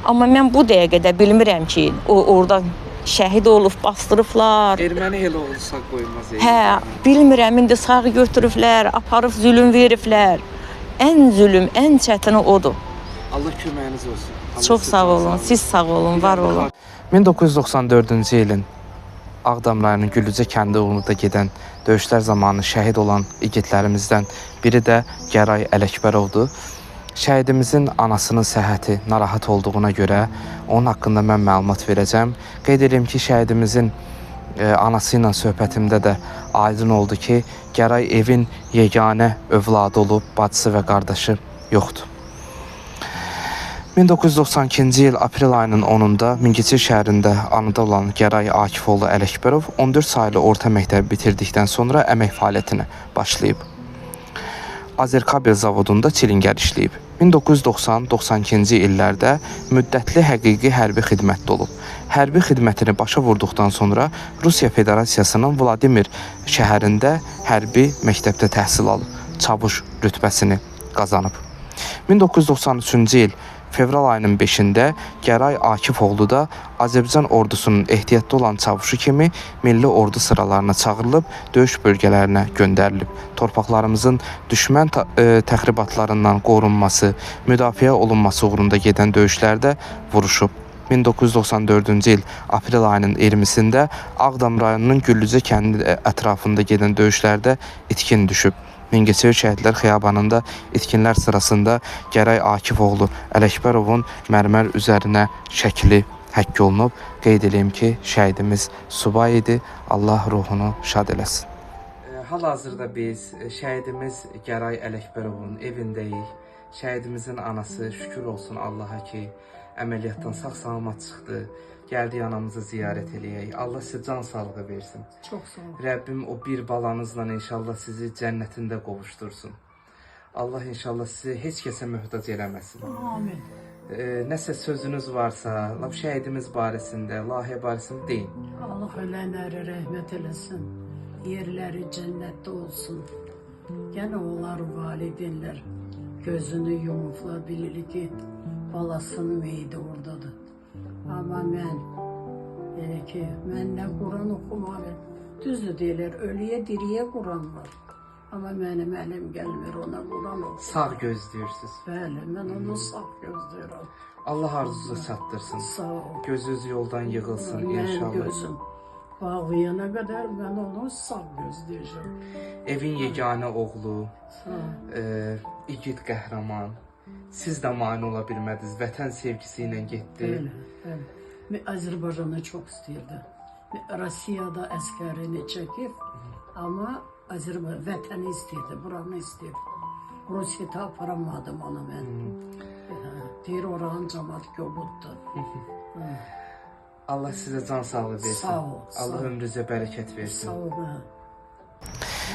Amma mən bu dəqiqədə bilmirəm ki, o orada şəhid olub, bastırıblar. Erməni elə olsa qoymaz. Hə, bilmirəm, indi sağ götürüblər, aparıb zülüm veriblər. Ən zülüm, ən çətini odur. Allah köməyiniz olsun. Allah Çox sağ olun, siz sağ olun, var olun. 1994-cü ilin Ağdam rayonunun Güllücə kəndi uğrunda gedən döyüşlər zamanı şəhid olan igidlərimizdən biri də Gəray Ələkbərovdur. Şəhidimizin anasının səhhəti narahat olduğuna görə onun haqqında mən məlumat verəcəm. Qeyd edirəm ki, şəhidimizin anası ilə söhbətimdə də aydın oldu ki, Gəray evin yeganə övladı olub, bacısı və qardaşı yoxdur. 1992-ci il aprel ayının 10-da Mingəçevir şəhərində anıda olan Gəray Akifoğlu Ələkbərov 14 saylı orta məktəbi bitirdikdən sonra əmək fəaliyyətinə başlayıb. Azerkabel zavodunda çilingər işləyib. 1990-92-ci illərdə müddətli həqiqi hərbi xidmətdə olub. Hərbi xidmətini başa vurduqdan sonra Rusiya Federasiyasının Vladimir şəhərində hərbi məktəbdə təhsil alıb, çavuş rütbəsini qazanıb. 1993-cü il fevral ayının 5-də Gəray Akifoğlu da Azərbaycan ordusunun ehtiyatda olan çavuşu kimi milli ordu sıralarına çağırılıb, döyüş bölgələrinə göndərilib. Torpaqlarımızın düşmən təxribatlarından qorunması, müdafiə olunması uğrunda gedən döyüşlərdə vuruşub. 1994-cü il aprel ayının 20-sində Ağdam rayonunun Güllücə kəndi ətrafında gedən döyüşlərdə itkin düşüb. Mingəçevir şəhidlər xiyabanında itkinlər sırasında Gəray Akifoğlu Ələkbərovun mərmər üzərinə şəkli həkk olunub. Qeyd edeyim ki, şəhidimiz subay idi. Allah ruhunu şad eləsin. Hal-hazırda biz şəhidimiz Gəray Ələkbərovun evindəyik. Şəhidimizin anası şükür olsun Allaha ki, əməliyyatdan sağ-salamat çıxdı. Gəldik anamızı ziyarət eləyək. Allah sizə can sağlığı versin. Çox sağ olun. Rəbbim o bir balanızla inşallah sizi cənnətində qovuştursun. Allah inşallah sizi heç kəsə möhtac eləməsin. Amin. Nəsə sözünüz varsa, şəhidimiz barəsində, layihə barəsində deyin. Allah ölənləri rəhmət eləsin. Yerləri cənnətdə olsun. Yəni onlar valideynlər gözünü yumublar, bilir ki, balasının meyidi oradadır. Amma mən, elə ki, mən nə Quran oxumalıyım. Düzdür deyirlər, ölüyə diriyə Quran var. Amma mənim əlim gəlmir ona vuran olsun. Sağ gözləyirsiniz. Bəli, mən onu sağ gözləyirəm. Allah arzunuza çatdırsın. Sağ ol. Gözünüz yoldan yığılsın Mənim inşallah. gözüm bağlayana qədər mən onu sağ gözləyəcəm. Evin yeganə oğlu, Sağ ol. igid qəhrəman. Siz də mane ola bilmədiniz. Vətən sevgisi ilə getdi. Bəli, bəli. Mən Azərbaycanı çox istəyirdim. Rusiyada əskərini çəkib, amma Azərbaycan vətəni istəyirdi, buranı istəyirdi. Rusiyada aparamadım onu mən. Deyir oranın cəmaat kobuddur. Allah sizə can sağlığı versin. Sağ ol, sağ Allah ol. ömrünüzə bərəkət versin. Sağ ol.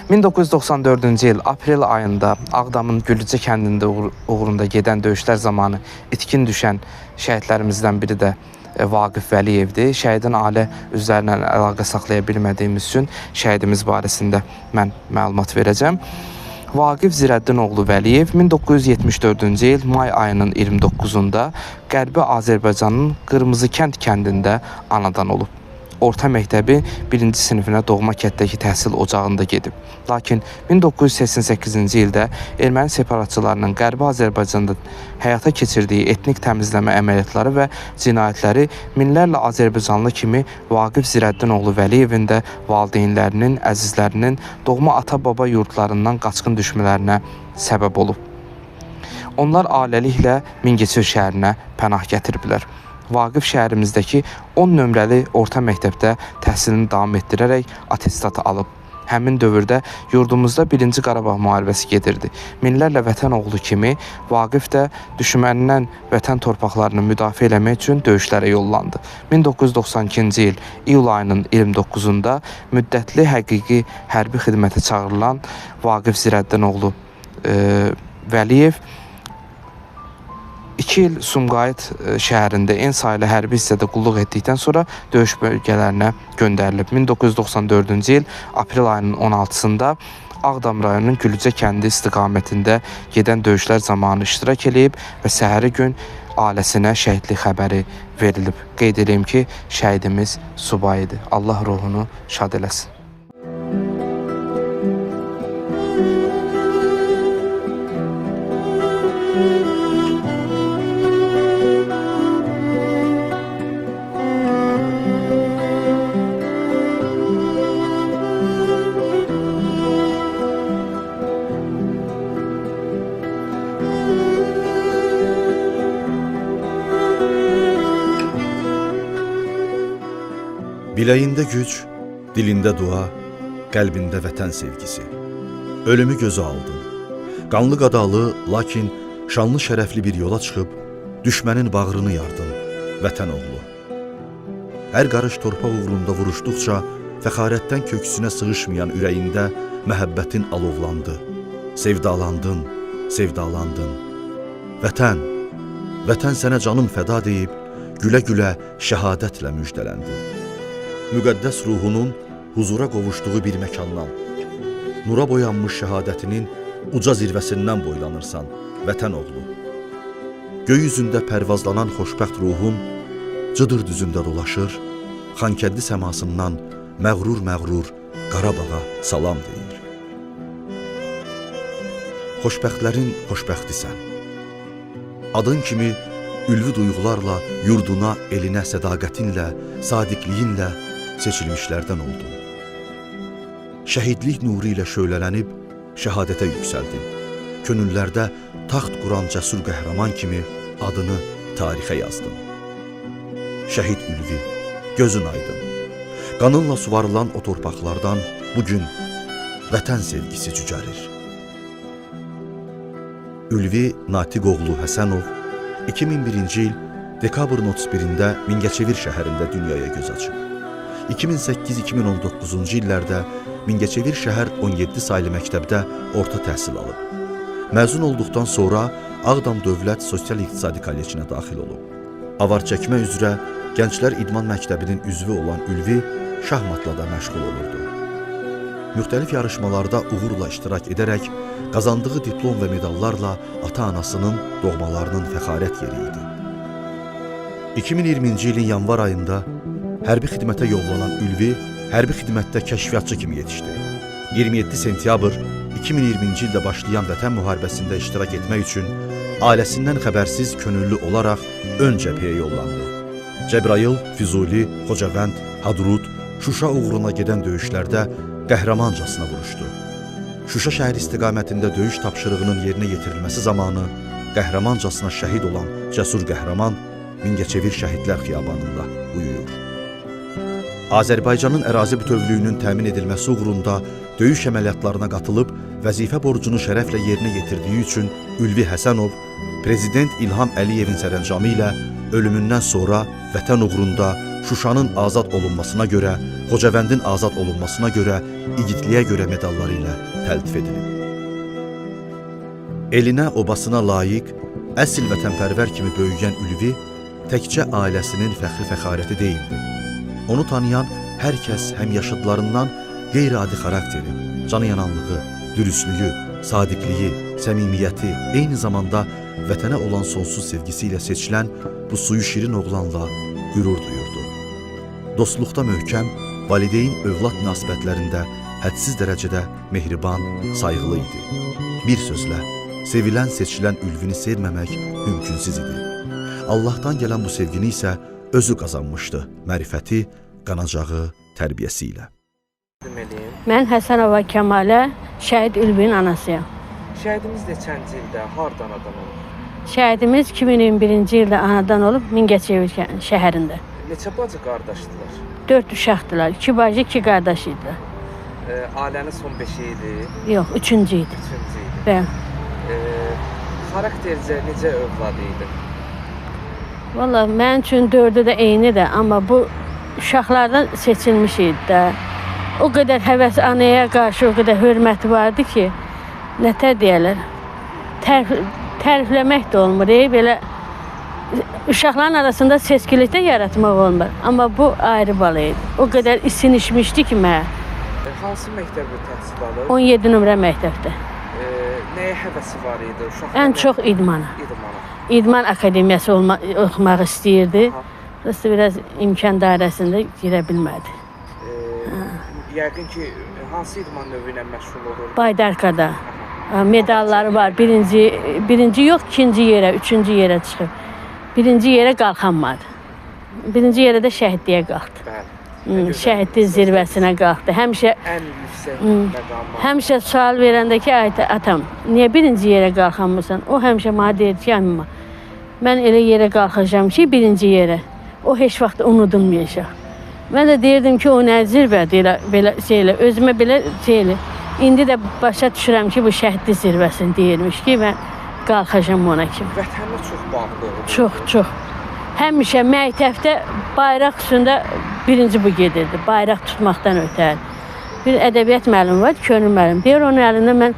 1994-cü il aprel ayında Ağdamın Güllücə kəndində uğrunda gedən döyüşlər zamanı itkin düşən şəhidlərimizdən biri də Vaqif Vəliyevdir. Şəhidin ailə üzvlərlə əlaqə saxlaya bilmədiyimiz üçün şəhidimiz barəsində mən məlumat verəcəm. Vaqif Zirəddin oğlu Vəliyev 1974-cü il may ayının 29-unda Qərbi Azərbaycanın Qırmızı kəndində anadan olub. Orta məktəbi 1-ci sinifinə doğma kənddəki təhsil ocağında gedib. Lakin 1988-ci ildə erməni separatçılarının Qərbi Azərbaycanda həyata keçirdiyi etnik təmizləmə əməliyyatları və cinayətləri minlərlə Azərbaycanlı kimi Vaqif Zirəddin oğlu Vəliyevin də valideynlərinin, əzizlərinin doğma ata-baba yurdlarından qaçqın düşmələrinə səbəb olub. Onlar ailəliklə Mingəçevir şəhərinə pənah gətiriblər. Vaqif şəhərimizdəki 10 nömrəli orta məktəbdə təhsilini davam etdirərək attestatı alıb. Həmin dövrdə yurdumuzda 1-ci Qarabağ müharibəsi gedirdi. Minlərlə vətən oğlu kimi Vaqif də düşmənindən vətən torpaqlarını müdafiə etmək üçün döyüşlərə yollandı. 1992-ci il iyul ayının 29-unda müddətli həqiqi hərbi xidmətə çağırılan Vaqif Zirəddin oğlu Vəliyev 2 il Sumqayıt şəhərində en saylı hərbi hissədə qulluq etdikdən sonra döyüş bölgələrinə göndərilib. 1994-cü il aprel ayının 16-sında Ağdam rayonunun Güllücə kəndi istiqamətində gedən döyüşlər zamanı iştirak edib və səhəri gün ailəsinə şəhidlik xəbəri verilib. Qeyd edeyim ki, şəhidimiz subay idi. Allah ruhunu şad eləsin. Biləyində güc, dilində dua, qəlbində vətən sevgisi. Ölümü gözə aldın. Qanlı qadalı, lakin şanlı şərəfli bir yola çıxıb, düşmənin bağrını yardın, vətən oğlu. Hər qarış torpaq uğrunda vuruşduqca, fəxarətdən köksünə sığışmayan ürəyində məhəbbətin alovlandı. Sevdalandın, sevdalandın. Vətən, vətən sənə canım fəda deyib, gülə-gülə şəhadətlə müjdələndin. Müqəddəs ruhunun huzura qovuşduğu bir məkandan, nura boyanmış şəhadətinin uca zirvəsindən boylanırsan, vətən oğlu. Göy üzündə pərvazlanan xoşbəxt ruhun Cıdır düzündə dolaşır, Xankəndi səmasından məğrur-məğrur Qarabağa salam deyir. Xoşbəxtlərin xoşbəxtisən. Adın kimi ülvi duyğularla yurduna, elinə sədaqətinlə, sadiqliyinlə seçilmişlərdən oldun. Şəhidlik nuru ilə şöylələnib şəhadətə yüksəldin. Könüllərdə taxt quran cəsur qəhrəman kimi adını tarixə yazdın. Şəhid ülvi, gözün aydın. Qanınla suvarılan o torpaqlardan bugün vətən sevgisi cücərir. Ülvi Natiq oğlu Həsənov 2001-ci il dekabrın 31-də Mingəçevir şəhərində dünyaya göz açıb. 2008-2019-cu illərdə Mingəçevir şəhər 17 saylı məktəbdə orta təhsil alıb. Məzun olduqdan sonra Ağdam Dövlət Sosial-İqtisadi Kollecinə daxil olub. Avar çəkmə üzrə Gənclər İdman Məktəbinin üzvü olan Ülvi şahmatla da məşğul olurdu. Müxtəlif yarışmalarda uğurla iştirak edərək qazandığı diplom və medallarla ata-anasının, doğmalarının fəxarət yeri idi. 2020-ci ilin yanvar ayında hərbi xidmətə yollanan Ülvi hərbi xidmətdə kəşfiyyatçı kimi yetişdi. 27 sentyabr 2020-ci ildə başlayan Vətən müharibəsində iştirak etmək üçün ailəsindən xəbərsiz könüllü olaraq ön cəbhəyə yollandı. Cəbrayıl, Füzuli, Xocavənd, Hadrut, Şuşa uğruna gedən döyüşlərdə qəhrəmancasına vuruşdu. Şuşa şəhər istiqamətində döyüş tapşırığının yerinə yetirilməsi zamanı qəhrəmancasına şəhid olan cəsur qəhrəman Mingəçevir Şəhidlər Xiyabanında uyuyur. Azərbaycanın ərazi bütövlüyünün təmin edilməsi uğrunda döyüş əməliyyatlarına qatılıb vəzifə borcunu şərəflə yerinə yetirdiyi üçün Ülvi Həsənov Prezident İlham Əliyevin sərəncamı ilə ölümündən sonra vətən uğrunda Şuşanın azad olunmasına görə, Xocavəndin azad olunmasına görə, igidliyə görə medalları ilə təltif edilib. Elinə, obasına layiq, əsl vətənpərvər kimi böyüyən Ülvi təkcə ailəsinin fəxri-fəxarəti deyildi. Onu tanıyan hər kəs həm yaşıdlarından qeyri-adi xarakteri, canıyananlığı, dürüstlüyü, sadiqliyi, səmimiyyəti, eyni zamanda vətənə olan sonsuz sevgisi ilə seçilən bu suyu şirin oğlanla qürur duyurdu. Dostluqda möhkəm, valideyn-övlad münasibətlərində hədsiz dərəcədə mehriban, sayğılı idi. Bir sözlə, sevilən, seçilən Ülvini sevməmək mümkünsüz idi. Allahdan gələn bu sevgini isə özü qazanmışdı, mərifəti, qanacağı, tərbiyəsi ilə. Mən Həsənova Kəmalə, şəhid Ülvinin anasıyam. Şəhidimiz neçənci ildə, hardan anadan olub? Şəhidimiz 2021-ci ildə anadan olub Mingəçevir şəhərində. Neçə bacı qardaşdılar? 4 uşaqdılar, 2 bacı, 2 qardaş idilər. Ailənin son 5-i idi? Yox, 3-cü idi. 3-cü idi. Bəli. Xaraktercə necə övladı idi? Valla mənim üçün 4'ü də eynidir, amma bu uşaqlardan seçilmiş idi də. O qədər həvəs, anaya qarşı o qədər hörməti vardı ki, nətər deyərlər, tərifləmək də olmur, belə uşaqların arasında seçkilikdə yaratmaq olmur. Amma bu ayrı bala idi. O qədər isinişmişdi ki mənə. Hansı məktəbdə təhsil alıb? 17 nömrə məktəbdə. Nəyə həvəsi var idi? Ən çox idmana. İdman akademiyası oxumaq istəyirdi. Burası biraz imkan dairəsində girə bilmədi. Yəqin ki, hansı idman növü ilə məşğul olur? Baydarkada medalları var. Birinci yox, ikinci yerə, üçüncü yerə çıxıb. Birinci yerə qalxanmadı. Birinci yerə də şəhidliyə qalxdı. Şəhidlik zirvəsinə qalxdı. Həmişə ən yüksək məqamı. Həmişə sual verəndə ki, atam, niyə birinci yerə qalxanmırsan? O həmişə mənə deyir ki, amma mən elə yerə qalxacağam ki, birinci yerə. O heç vaxt unudulmayacaq. Mən də deyirdim ki, o nə zirvədir, belə şeylə, özümə belə şeylə. İndi də başa düşürəm ki, bu şəhidlik zirvəsini deyirmiş ki, mən qalxacağam ona kimi. Vətənlə çox bağlı olur. Çox. Həmişə məktəbdə bayraq üstündə birinci bu gedirdi, bayraq tutmaqdan ötər. Bir ədəbiyyat müəllimi var, könül müəllimi. Deyir, onun əlində mən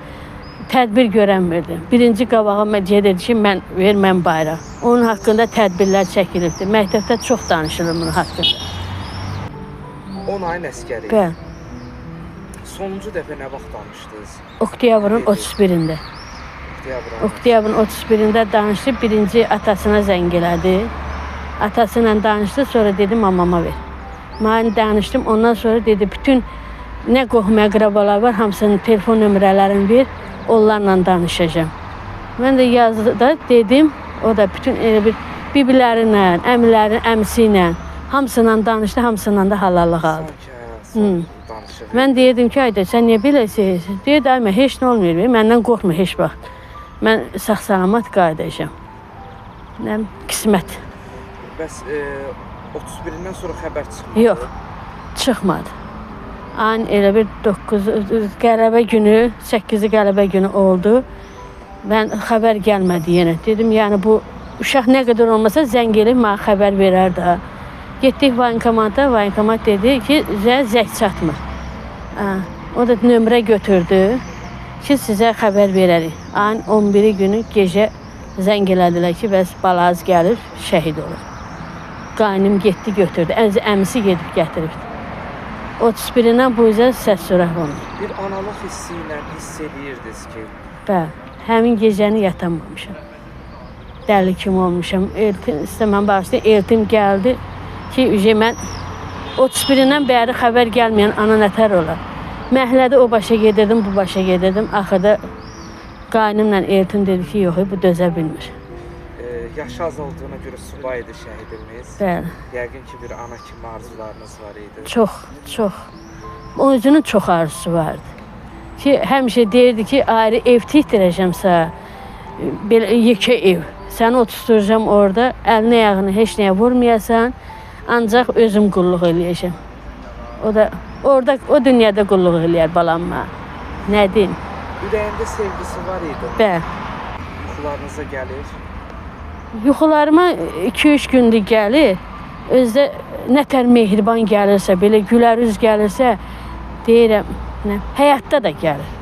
tədbir görənmirdim. Birinci qabağa gedirdi ki, verməm bayraq. Onun haqqında tədbirlər çəkilibdi. Məktəbdə çox danışılır bunun haqqında. 10 ayın əskəri. Bəli. Sonuncu dəfə nə vaxt danışdınız? Oktyabrın 31-də. Oktyabrın 31-də danışdı, birinci atasına zəng elədi. Atası ilə danışdı, sonra dedi mamama ver. Mən danışdım, ondan sonra dedi bütün nə qohum əqrabalar var, hamısının telefon nömrələrini ver, onlarla danışacağam. Mən də yazdı dedim, o da bütün elə bir bibilərlə, əmilərin əmisi ilə hamısından danışdı, hamısından da halallıq aldı. Mən deyirdim ki, ayda sən niyə belə şeysən? Deyirdi, ay mən heç nə olmuyor, məndən qorxma heç vaxt. Mən sağ-salamat qayıdacağam. Nə qismət. Bəs 31-dən sonra xəbər çıxmadı? Yox, çıxmadı. Ayın elə bir 9 qələbə günü, 8-i qələbə günü oldu. Mən xəbər gəlmədi yenə. Dedim, yəni bu uşaq nə qədər olmasa zəng elib mənə xəbər verər də. Getdik voyinkomata, voyinkomat dedi ki, zəng çatmır. O da nömrə götürdü ki, sizə xəbər verərik. Ayın 11-i günü gecə zəng elədilər ki, bəs balaz gəlir, şəhid olur. Qaynım getdi, götürdü. Əmisi gedib gətiribdi. 31-dən bu üzə səs sürək oldu. Bir analıq hissi ilə hiss edirdiniz ki? Bəli, həmin gecəni yatamamışam. Dəli kimi olmuşam. İstəməm başlayın, eltim gəldi ki, mən 31-dən bəri xəbər gəlməyən ana nətər olar. Məhəllədə o başa gedirdim, bu başa gedirdim. Axırda qaynımla Elton dedi ki, yox, bu dözə bilmir. Yaşı az olduğuna görə subay idi şəhidimiz. Bəli. Yəqin ki, bir ana kimi arzularınız var idi. Çox, çox. Özünün çox arzusu vardı. Ki, həmişə deyirdi ki, ayrı ev tikdirəcəmsə, belə yekə ev. Səni oturtacağam orada, əlini ayağını heç nəyə vurmayasan, ancaq özüm qulluq eləyəcəm. O da orada, o dünyada qulluq eləyər balamma. Nə deyim? Ürəyində sevgisi var idi. Bəli. Yuxularınıza gəlir. Yuxularıma 2-3 gündür gəlir. Özdə nətər mehriban gəlirsə, belə gülərüz gəlirsə, deyirəm, həyatda da gəlir.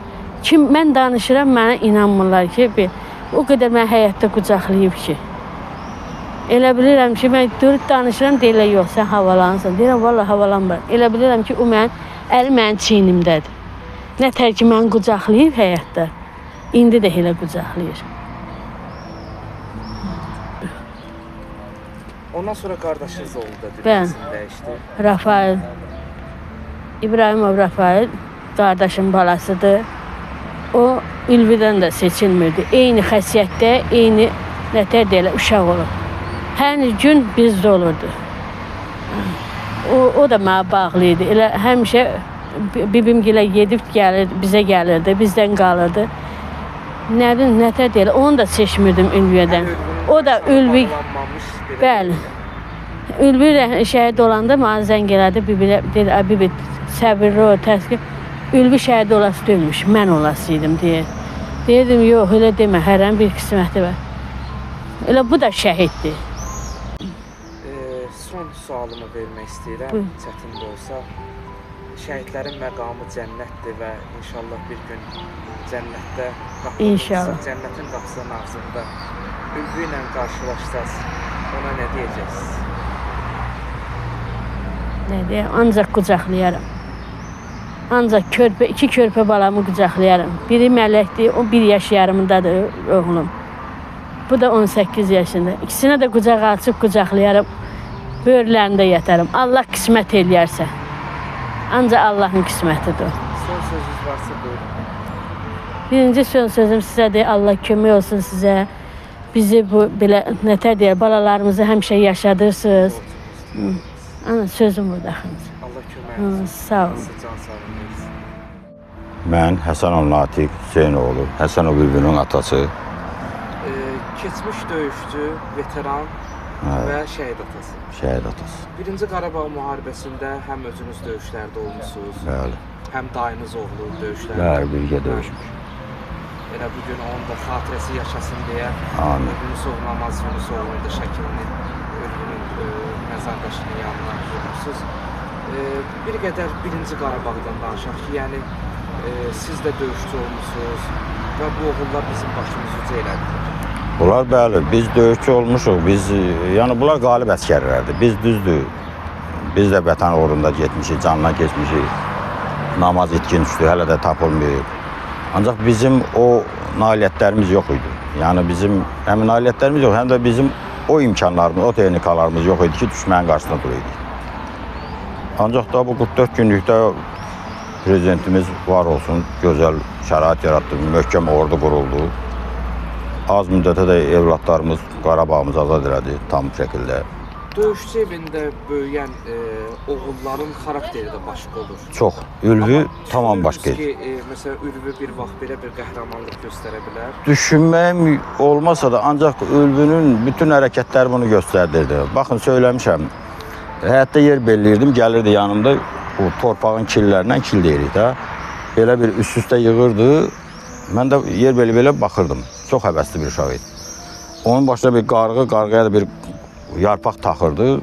Kim mən danışıram, mənə inanmırlar ki, o qədər mən həyatda qucaqlayıb ki. Elə bilirəm ki, mən durub danışıram, deyirlər, yox, sən havalanırsan. Deyirəm, valla havalanmır. Elə bilirəm ki, o əli mənim çiynimdədir. Nətər ki, mən qucaqlayıb həyatda, indi də elə qucaqlayır. Ondan sonra qardaşınız oldu da dünyasını dəyişdi. Rafael, İbrahimov Rafael qardaşın balasıdır. O Ülvidən də seçilmirdi. Eyni xəsiyyətdə, eyni nətər deyilə, uşaq olur. Hər gün bizdə olurdu. O da mənə bağlı idi. Elə həmişə bibimgilə gedib gəlirdi, bizə gəlirdi, bizdən qalırdı. Nətər deyilə, onu da seçmirdim Ülviyyədən. O da Ülvi... Bəli. Ülvi şəhid olanda mənə zəng elədi, bibi səbirli o, təsqi. Ülvi şəhid olası dönmüş, mən olasıydım deyir. Deyirdim, yox, elə demə, hərən bir qisməti var. Elə bu da şəhiddir. Son sualımı vermək istəyirəm, çətin də olsa. Şəhidlərin məqamı cənnətdir və inşallah bir gün cənnətdə cənnətin qapısının ağzında Ülvi ilə qarşılaşsaz, ona nə deyəcəksiniz? Nə deyəm, ancaq qucaqlayaram. Ancaq iki körpə balamı qucaqlayaram. Biri mələkdir, o 1 yaş yarımındadır oğlum. Bu da 18 yaşında. İkisinə də qucaq açıb qucaqlayaram, böyürlərində yatarım. Allah qismət eləyərsə. Ancaq Allahın qismətidir. Son sözünüz varsa buyurun. Birinci son sözüm sizə deyir, Allah kömək olsun sizə. Bizi bu belə nətər deyir, balalarımızı həmişə yaşadırsınız. Sözüm burada. Allah kömək olsun. Sağ olun. Mən Həsənov Natiq Hüseynoğlu, Həsənov Ülvinin atası. Keçmiş döyüşçü, veteran və şəhid atası. Şəhid atası. Birinci Qarabağ müharibəsində həm özünüz döyüşlərdə olmuşsunuz, həm dayınız oğlu döyüşlərdə. Bəli, birgə döyüşmüş. Elə bugün onun da xatirəsi yaşasın deyə Yunus oğlu Namaz Yunus oğlunun da şəklini Ülvinin məzardaşının yanına qoymuşsunuz. Bir qədər birinci Qarabağdan danışaq ki, yəni siz də döyüşçü olmuşsunuz və bu oğullar bizim başımızı uca elədilər. Bunlar bəli, biz döyüşçü olmuşuq, yəni bunlar qalib əskərlərdir. Biz düzdür, biz də vətən uğrunda getmişik, canına keçmişik, namaz itkin düşdü, hələ də tapılmayıb. Ancaq bizim o nailiyyətlərimiz yox idi. Yəni bizim həmin nailiyyətlərimiz yox, həm də bizim o imkanlarımız, o texnikalarımız yox idi ki, düşmənin qarşısında duruydu. Ancaq da bu 44 günlükdə prezidentimiz var olsun, gözəl şərait yaratdı, möhkəm ordu quruldu. Az müddətə də evlatlarımız Qarabağımızı azad elədi tam şəkildə. Döyüşçü evində böyüyən oğulların xarakteri də başqa olur. Çox. Ülvi tamam başqa idi. Məsələn, Ülvi bir vaxt belə bir qəhrəmanlıq göstərə bilər. Düşünməyim olmasa da ancaq Ülvinin bütün hərəkətləri bunu göstərdirdi. Baxın, söyləmişəm, həyatda yer belliyirdim, gəlirdi yanımda, o torpağın killərindən kil deyirik də. Belə bir üst-üstə yığırdı, mən də yer belə baxırdım. Çox həvəsli bir uşaq idi. Onun başına bir qarğıya da bir yarpaq taxırdı.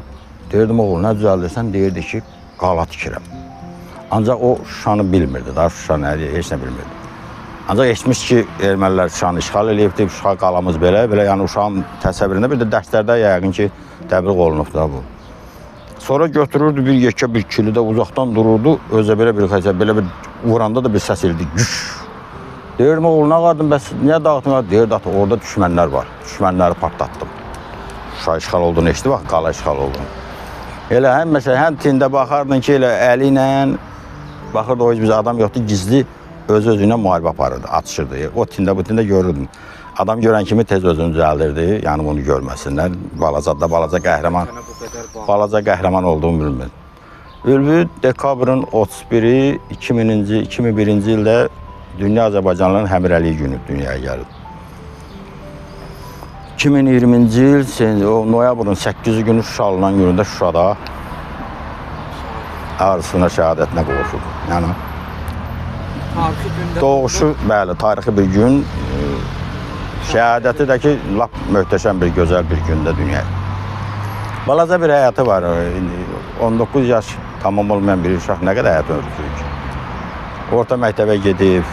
Deyirdim, oğul, nə düzəldirsən? Deyirdi ki, qala tikirəm. Ancaq o Şuşanı bilmirdi, daha Şuşa nədir, heç nə bilmirdi. Ancaq eşitmiş ki, ermənilər Şuşanı işğal eləyibdir, Şuşa qalamız belə, yəni uşağın təsəvvüründə bir də dərslərdə yəqin ki, təbliğ olunub da bu. Sonra götürürdü bir yekə bir kili də uzaqdan dururdu, özə belə bir xəsət, belə bir vuranda da bir səs eləyirdi, güş. Deyirdim, oğul, nə qadın, bəs niyə dağıtmıyor? Deyirdi, orada düşmənlər var, düşmənləri partlatdım. Şuşa işğal olduğunu eşitdi, bax, qala işğal olduğunu. Elə həm tində baxardın ki, elə əli ilə Baxırdı o biz adam yoxdur, gizli öz-özünə müharibə aparırdı, atışırdı. O tində bu tində görürdüm. Adam görən kimi tez özünü düzəldirdi, yəni bunu görməsinlər. Balaca qəhrəman olduğumu bilmir. Ülvi dekabrın 31-i 2001-ci ildə Dünya Azərbaycanlıların Həmrəliyi günü dünyaya gəldi. 2020-ci il noyabrın 8-ci günü Şuşa alınan günündə Şuşada arzusuna, şəhadətinə qovuşub. Yəni doğuşu, bəli, tarixi bir gün, şəhadəti də ki, lap möhtəşəm bir, gözəl bir gündə dünyaya. Balaca bir həyatı var. 19 yaş tamam olmayan bir uşaq nə qədər həyat ömrü ki? Orta məktəbə gedib,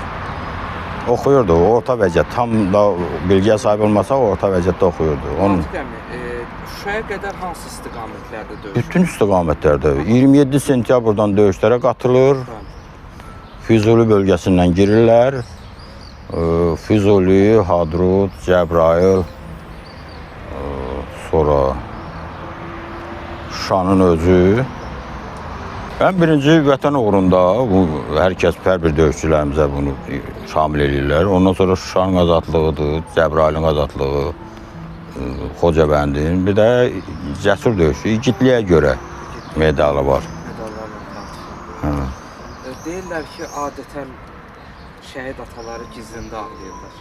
oxuyurdu. Orta vəziyyət, tam da bilgiyə sahib olmasa orta vəziyyətdə oxuyurdu. Şuşaya qədər hansı istiqamətlərdə döyüşür? Bütün istiqamətlərdə. 27 sentyabrdan döyüşlərə qatılır. Füzuli bölgəsindən girirlər. Füzuli, Hadrut, Cəbrayıl, sonra Şuşanın özü. Mən birinci vətən uğrunda, hər kəs, hər bir döyüşçülərimizə bunu şamil edirlər. Ondan sonra Şuşanın azadlığıdır, Cəbrayılın azadlığı, Xocavəndin, bir də cəsur döyüşü, igidliyə görə medalı var. Deyirlər ki, adətən şəhid ataları gizlində ağlayırlar.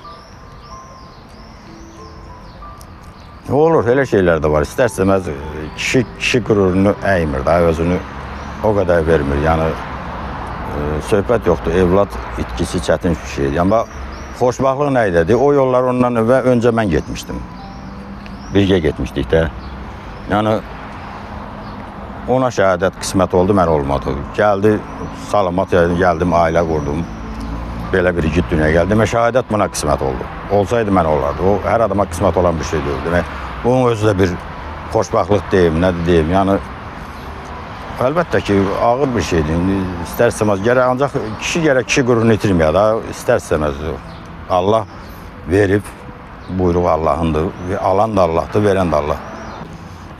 Olur, elə şeylər də var. İstər-istəməz kişi qürurunu əymir, özünü o qədər vermir. Yəni, söhbət yoxdur, evlad itkisi çətin bir şeydir. Amma xoşbaxtlıq nə idi? O yollar ondan öncə mən getmişdim. Birgə getmişdik də. Yəni, ona şəhadət qismət oldu, mən olmadı. Gəldi, salamat gəldim, ailə qurdum. Belə bir igid dünyaya gəldi. Demək, şəhadət buna qismət oldu. Olsaydı mən olardı. O, hər adama qismət olan bir şey deyil. Demək, bunun özü də bir xoşbaxtlıq deyim, nədir deyim. Yəni, əlbəttə ki, ağır bir şeydir. İstər-istəməz, ancaq kişi qürurunu itirməyə da, istər-istəməz. Allah verib, buyruq Allahındır. Alan da Allahdır, verən də Allah.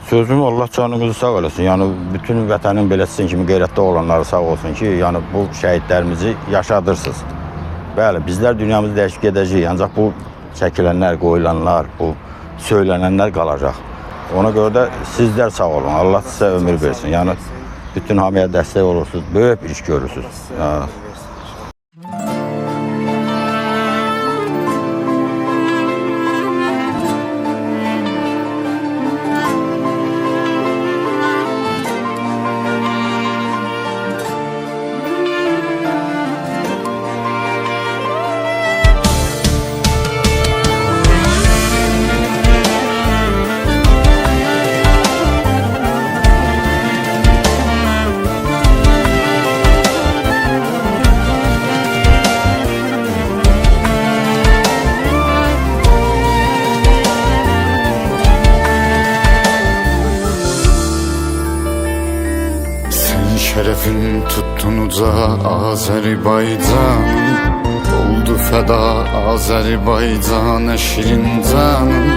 Sözüm Allah canınızı sağ eləsin. Yəni, bütün vətənin belə sizin kimi qeyrətdə olanları sağ olsun ki, yəni bu şəhidlərimizi yaşadırsınız. Bəli, bizlər dünyamızı dəyişib gedəcəyik. Ancaq bu çəkilənlər, qoyulanlar, bu söylənənlər qalacaq. Ona görə də sizlər sağ olun. Allah sizə ömür versin. Yəni, bütün hamiyə dəstək olursunuz, böyük bir iş görürsünüz. Şerefin tuttun uca Azerbaycan, oldu feda Azerbaycan'a şirin canım.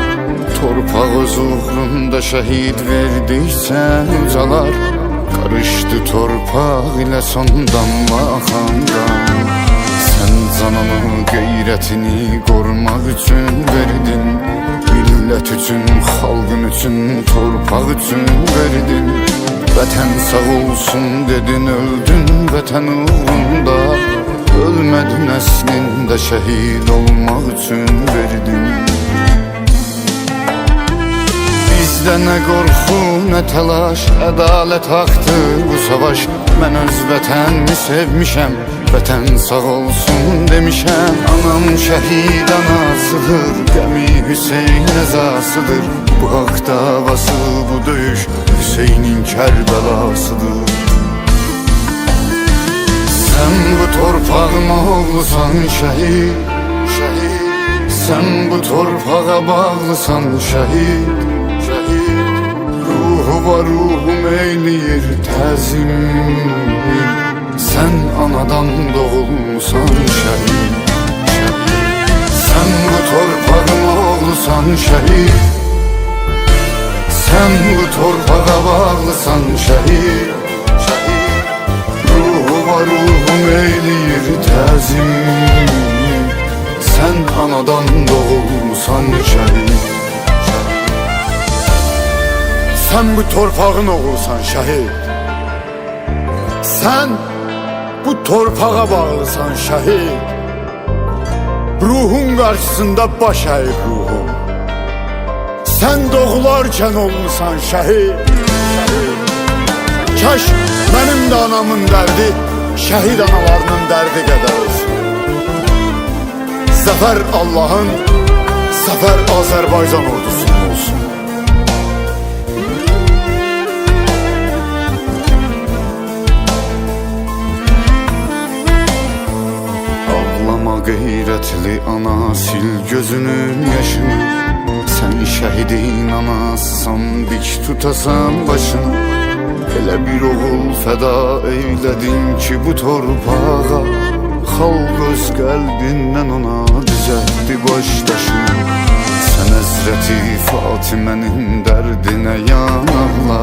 Torpaq öz uğrunda şehit verdikçen ucalar, karıştı torpaq ile sondan bakandan. Sen canını, qeyrətini korumak için verdin, millet için, xalqın için, torpaq için verdin. Vətən sağ olsun dedin, öldün vətən uğrunda. Ölmədin əslində, şəhid olmaq üçün verdin. Bizdə nə qorxu, nə təlaş, ədalət haqdır bu savaş. Mən öz vətənimi sevmişəm, vətən sağ olsun demişəm. Anam şəhid anasıdır, qəmi Hüseyn əzasıdır. Bu haqq davası, bu döyüş Hüseynin Kərbəlasıdır. Sən bu torpağın oğlusan şəhid, şəhid. Sən bu torpağa bağlısan şəhid, şəhid. Ruhu var, ruhum eyləyir təzim. Sən anadan doğulmusan şəhid, şəhid. Sən bu torpağın oğlusan şəhid. Sen bu torpağa bağlısan şehit, şehit. Ruhu var, ruhun təzim. Sən anadan doğulmusan şəhid. Sən bu torpağın oğlusan şəhid. Sən bu torpağa bağlısan şəhid. Ruhun qarşısında baş əyib ruhum. Sən doğularkən olmusan şəhid. Kaş mənim də anamın dərdi şəhid analarının dərdi qədər olsun. Zəfər Allahın, zəfər Azərbaycan ordusunun olsun. Ağlama qeyrətli ana, sil gözünün yaşını. Sən şəhidin anasısan, dik tutasan başını. Elə bir oğul fəda eylədin ki bu torpağa. Xalq öz qəlbindən ona düzəltdi baş daşını. Sən Həzrəti Fatimənin dərdinə yanarla.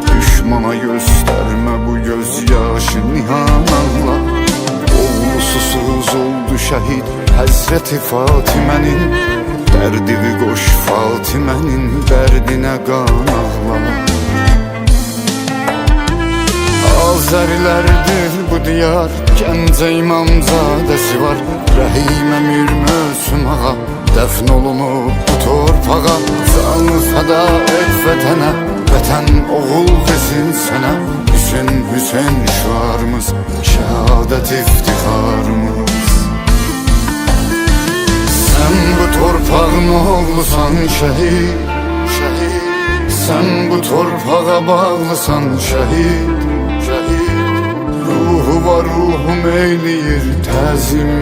Düşmana göstərmə bu göz yaşı nihanarla. Oğlu susuz oldu şəhid Həzrəti Fatimənin. Dərdini qoş Fatimənin dərdinə qan ağla. Azərilərdir bu diyar, Gəncə İmamzadəsi var. Rəhim Əmir Möhsüm ağa dəfn olunub bu torpağa. Canı fəda et vətənə, vətən oğul desin sənə. Hüseyn, Hüseyn şüarımız, şəhadət iftixarımız. Sən bu torpağın oğlusan şəhid. Sən bu torpağa bağlısan şəhid. Ruhu var ruhum eyləyir təzim.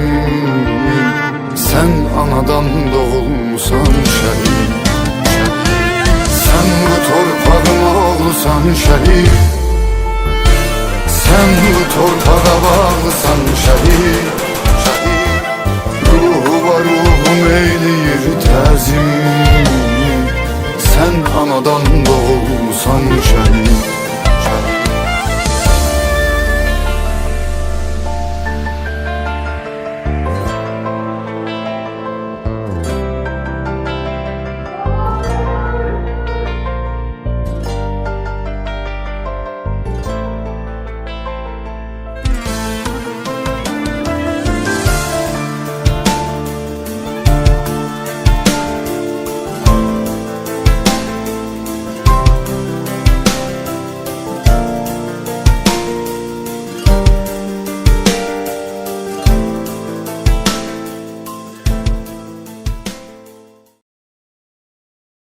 Sən anadan doğulmusan şəhid. Sən bu torpağın oğlusan şəhid. Sən bu torpağa bağlısan şəhid. Ruhu var ruhum eyləyir təzim. Sən anadan doğulmusan şəhid.